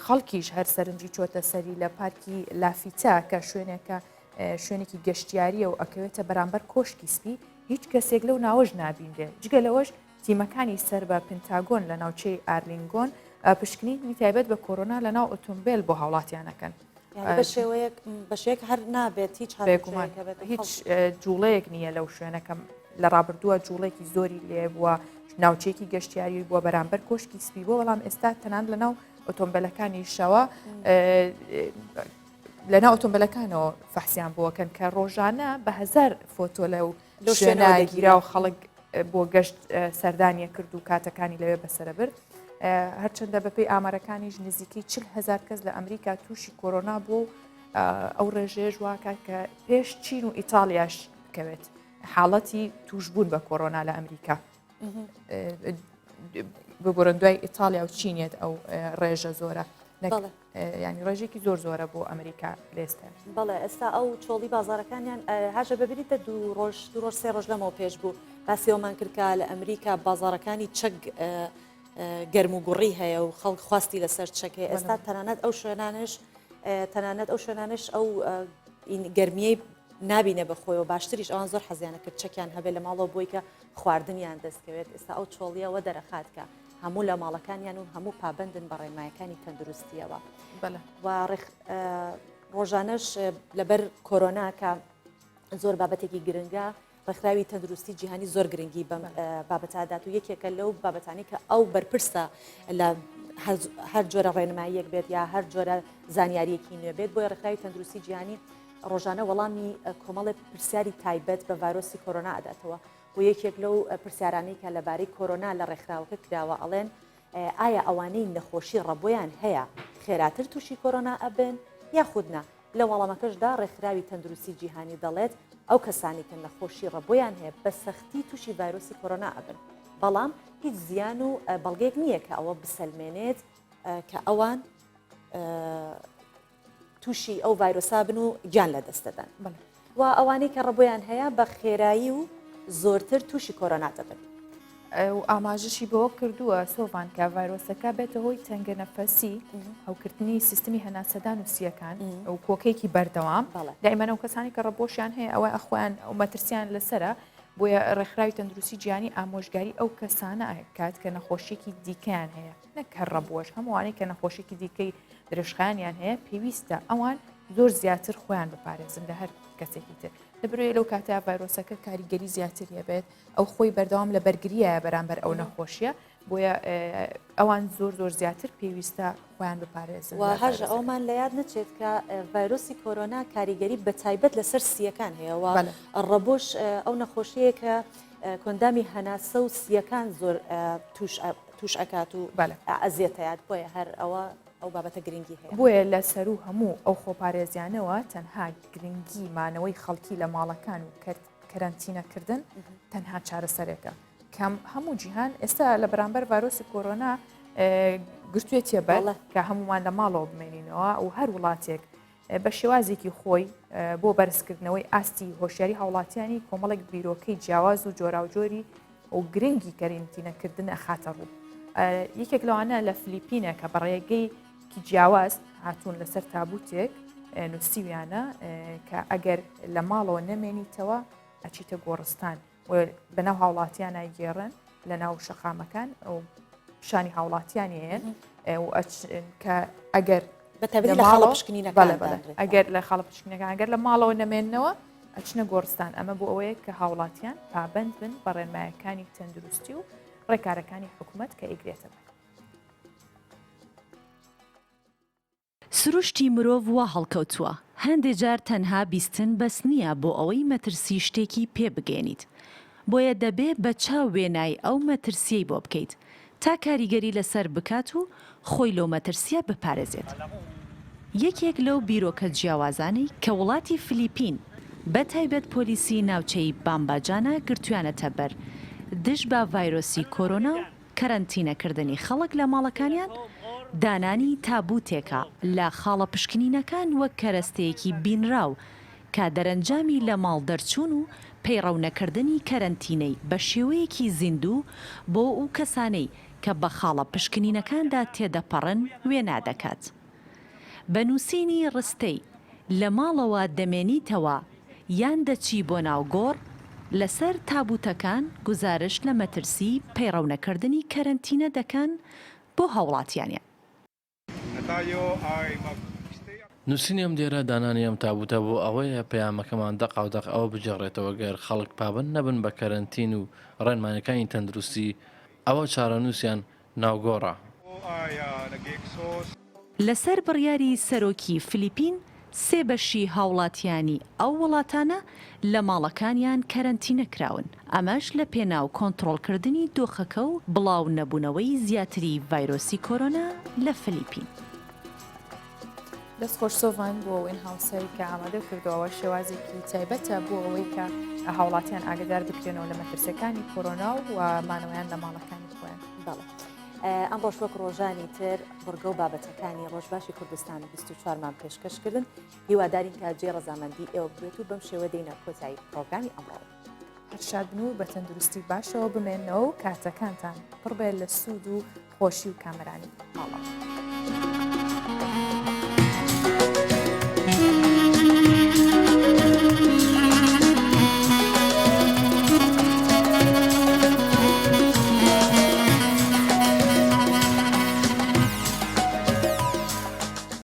خەڵکیش هەر سەرنجی چۆتە سەری لە پارکی لافیتا کە شوێنێکی گەشتیاریە و ئەکەوێتە بەرامبەر کۆشکی سپی هیچ کەسێک لەو ناوەش نابینرێ جگە لەوەش تیمەکانی سەر بە پنتاگۆن لە ناوچەی ئارلینگۆن پشکنینی تایبەت بە کۆرۆنا لە ناو ئۆتۆمبیل بۆ هاوڵاتیانەکەن بە شێک هەر نابێت هیچ جوڵەیەک نییە لەو شوێنەکەم لە ڕابردووە جوڵێکی زۆری لێ بووە ناوچێکی گەشتیاری بووە بەرامبەر کۆشکی سپی بۆ بەڵام ئێستا تەنان لە ناو ئۆتۆمبیلەکانی شەوە لەنا ئۆتۆمبیلەکانەوە فەحسیان بووەکەن کە ڕۆژانە بە 1000 فۆتۆ لەو شوێنەگیرا و خەڵک بۆ گەشت سەردانیە کرد و کاتەکانی لەوێ بەسەرە برد. هەرچەندە بەپێی ئامارەکانیش نزیکەی 40,000 کەس لە ئەمریکا تووشی کۆرۆنا بوو ئەو ڕێژێژ واکە کە پێش چین و ئیتالیاش بکەوێت حاڵەتی توشبوون بە کۆرۆنا لە ئەمریکا بگۆڕن دوای ئیتالیا و چینێت ئەو ڕێژە زۆرە ینی ڕێژێکی زۆر زۆرە بۆ ئەمریکا لێستێن. بەڵێ ئێستا ئەو چۆڵی بازارەکانیان هاژە ببریتە دوو ڕۆژ سێ ڕۆژ لەمەوە پێش بوو باسیەوەمان کردکە لە ئەمریکا بازارەکانی چەک گەرم و گوڕی هەیە و خەڵک خواستی لەسەر چەکێ ئێستا تەنانەت ئەو شوێنانش ئەو گەرمیەی نابینە بەخۆیەوە باشتریش ئەوان زۆر حەزیانە کرد چەکیان هەبێت لە ماڵەوە بۆی کە خواردنیان دەستکەوێت ئێستا ئەو چۆڵیەوە دەرەخاتکە هەموو لە ماڵەکانیان و هەموو پابندن بە ڕێمایەکانی تەندروستیەوە و ڕۆژانەش لەبەر کۆرۆنا کە زۆر بابەتێکی گرنگە ڕێکخراوی تەندروستی جیهانی زۆر گرنگی بابەتادات و یەکێکە لەو بابەتانی کە ئەو بەرپرسە لە هەر جۆرە ڕێنماییەک بێت یا هەر جۆرە زانیاریەکی نوێ بێت بۆی ڕێکخراوی تەندروستی جیهانی ڕۆژانە وەڵامی کۆمەڵی پرسیاری تایبەت بە ڤایرۆسی کۆرۆنا ئەداتەوە و یەکێک لەو پرسیارانەی کە لەبارەی کۆرۆنا لە ڕێکخراوەکە کراوە ئەڵێن ئایا ئەوانەی نەخۆشی ڕەبۆیان هەیە خێراتر تووشی کۆرۆنا ئەبن یاخودنا لە وەڵامەکەشدا ڕێکخراوی تەندروستی جیهانی دەڵێت ئەو کەسانی کە نەخۆشی ڕەبۆیان هەیە بە سەختی تووشی ڤایرۆسی کۆرۆنا ئەبن بەڵام هیچ زیان و بەڵگەیەک نییە کە ئەوە بسەلمێنێت کە ئەوان تووشی ئەو ڤایرۆسا بن و گیان لە دەستدەدەن و ئەوانەی کە ڕەبۆیان هەیە بە خێرایی و زۆرتر تووشی کۆرۆنا دەبن. و ئاماژشی بەوە کردووە سۆڤان کە ڤایرۆسەکە بێتە هۆی تەنگە نەفەسی هەوکردنی سیستمی هەناسەدان و سیەکان و کۆکێکی بەردەوام دائیمەنە و کەسانی کە ڕەبۆشیان هەیە ئەوە ئەخۆیان ئەو مەترسیان لەسرە بۆیە ڕێکخراوی تەندروستی جیهانی ئامۆژگاری ئەو کەسانە ئەکات کە نەخۆشیێکی دیکەیان هەیە نەک هەر ڕەبۆش هەمووانەی کە نەخۆشیێکی دیکەی درێژخایانیان هەیە پێویستە ئەوان زۆر زیاتر خۆیان بپارێزن لە هەر کەسێکی تر دەبرێت لەو کاتە ڤایرۆسەکە کاریگەری زیاتریە بێت ئەو خۆی بەردەوام لە بەرگریە بەرامبەر ئەو نەخۆشیە بۆیە ئەوان زۆر زیاتر پێویستە خۆیان بپارێزن و هەژ ئەومان لە یاد نەچێت کە ڤایرۆسی کۆرۆنا کاریگەری بەتایبەت لەسەر سیەکان هەیەەوە ڕەبۆش ئەو نەخۆشیەیە کە کۆندامی هەناسە و سیەکان زۆر توش ئەکات و ئەزیێتەیات بۆیە هەر ئەوە ئەو بابەتە گرنگی هەیە بۆیە لە سەر و هەموو ئەو خۆپارێزیانەوە تەنها گرنگی مانەوەی خەڵکی لە ماڵەکان و کەرەنتینەکردن تەنها چارەسەرێکە کەم هەموو جیهان ئێستا لە بەرامبەر ڤایرۆسی کۆرۆنا گرتوێتیە بەر کە هەمومان لە ماڵەوە بمێنینەوە و هەر وڵاتێک بە شێوازێکی خۆی بۆ بەرزکردنەوەی ئاستی هۆشیاری هاوڵاتیانی کۆمەڵێک بیرۆکەی جیاواز و جۆراوجۆری و گرنگی کەرەنتینەکردن ئەخاتە ڕوو یەکێک لەوانە لە فلیپینە کە بەڕێگەی کی جیاواز هاتوون لەسەر تابوتێک نووسیویانە کە ئەگەر لە ماڵەوە نەمێنیتەوە ئەچیتە گۆڕستان بەناو هاوڵاتیانە گێڕن لە ناو شەقامەکان و پیشانی هاوڵاتیانیان کە ئەگەر ئەگەر لە خاڵە پشکنەکان ئەگەر لە ماڵەوە نەمێننەوە ئەچنە گۆڕستان ئەمە بۆ ئەوەیە کە هاوڵاتیان پابند بن بە ڕێنمایەکانی تەندروستی و ڕێکارەکانی حکوومەت کە ئیگرێتەوە. سروشتی مرۆڤ وا هەڵکەوتووە هەندێک جار تەنها بیستن بەس نییە بۆ ئەوەی مەترسی شتێکی پێ بگەێنیت بۆیە دەبێ بە چاو وێنای ئەو مەترسیەی بۆ بکەیت تا کاریگەری لەسەر بکات و خۆی لەو مەترسیە بپارێزێت. یەکێک لەو بیرۆکە جیاوازانەی کە وڵاتی فلیپین بە تایبەت پۆلیسی ناوچەی بامباجانە گرتویانەتە بەر دژ بە ڤایرۆسی کۆرۆنا و کەرەنتینەکردنی خەڵک لە ماڵەکانیان دانانی تابوتێکە لە خاڵە پشکنینەکان وەک کەرەستەیەکی بینراو کە دەرەنجامی لە ماڵ دەرچوون و پەیڕەونەکردنی کەرەنتینەی بە شێوەیەکی زیندوو بۆ ئەو کەسانەی کە بە خاڵە پشکنینەکاندا تێدەپەڕن وێنا دەکات. بە نووسینی ڕستەی لە ماڵەوە دەمێنیتەوە یان دەچی بۆ ناو گۆڕ لەسەر تابوتەکان گزارش لە مەترسی پەیڕەونەکردنی کەرەنتینە دەکەن بۆ هاوڵاتیانە. نووسینیم دێرە دانانیم تابوتە بۆ ئەوەیە پەیامەکەمان دەقاودەق ئەوە بجێڕێتەوە گەر خەڵک پابند نەبن بە کەرەنتین و ڕێنمانەکانی تەندروستی ئەوە چارەنووسیان ناوگۆڕە. لەسەر بڕیاری سەرۆکی فلیپین سێ بەشی هاوڵاتیانی ئەو وڵاتانە لە ماڵەکانیان کەرەنتینە کراون ئەمەش لە پێناو کۆنتڕۆڵکردنی دۆخەکە و بڵاو نەبوونەوەی زیاتری ڤایرۆسی کۆرۆنا لە فلیپین. دەست خۆش سۆڤان بۆ وێن هاوسەی کە ئامادە کردەوە شێوازێکی تایبەتە بۆ ئەوەی کە هاوڵاتیان ئاگدار بکرێنەوە لە مەترسەکانی کۆرۆنا و مانەوەیان لە ماڵەکانی خۆیان. بەڵێ ئەم ڕۆژ وەک ڕۆژانی تر ڕگە و بابەتەکانی ڕۆژباشی کوردستان 24مان پێشکەشکردن هیوادارین کە جێ ڕەزامەندی ئێوە بێت و بەم شێوە دێنە کۆتایی پرۆگرامی ئەمڕۆ. هەرشاد بن و بە تەندروستی باشەوە بمێنەوە و کاتەکانتان پڕبێت لە سوود و خۆشی و کامەرانی.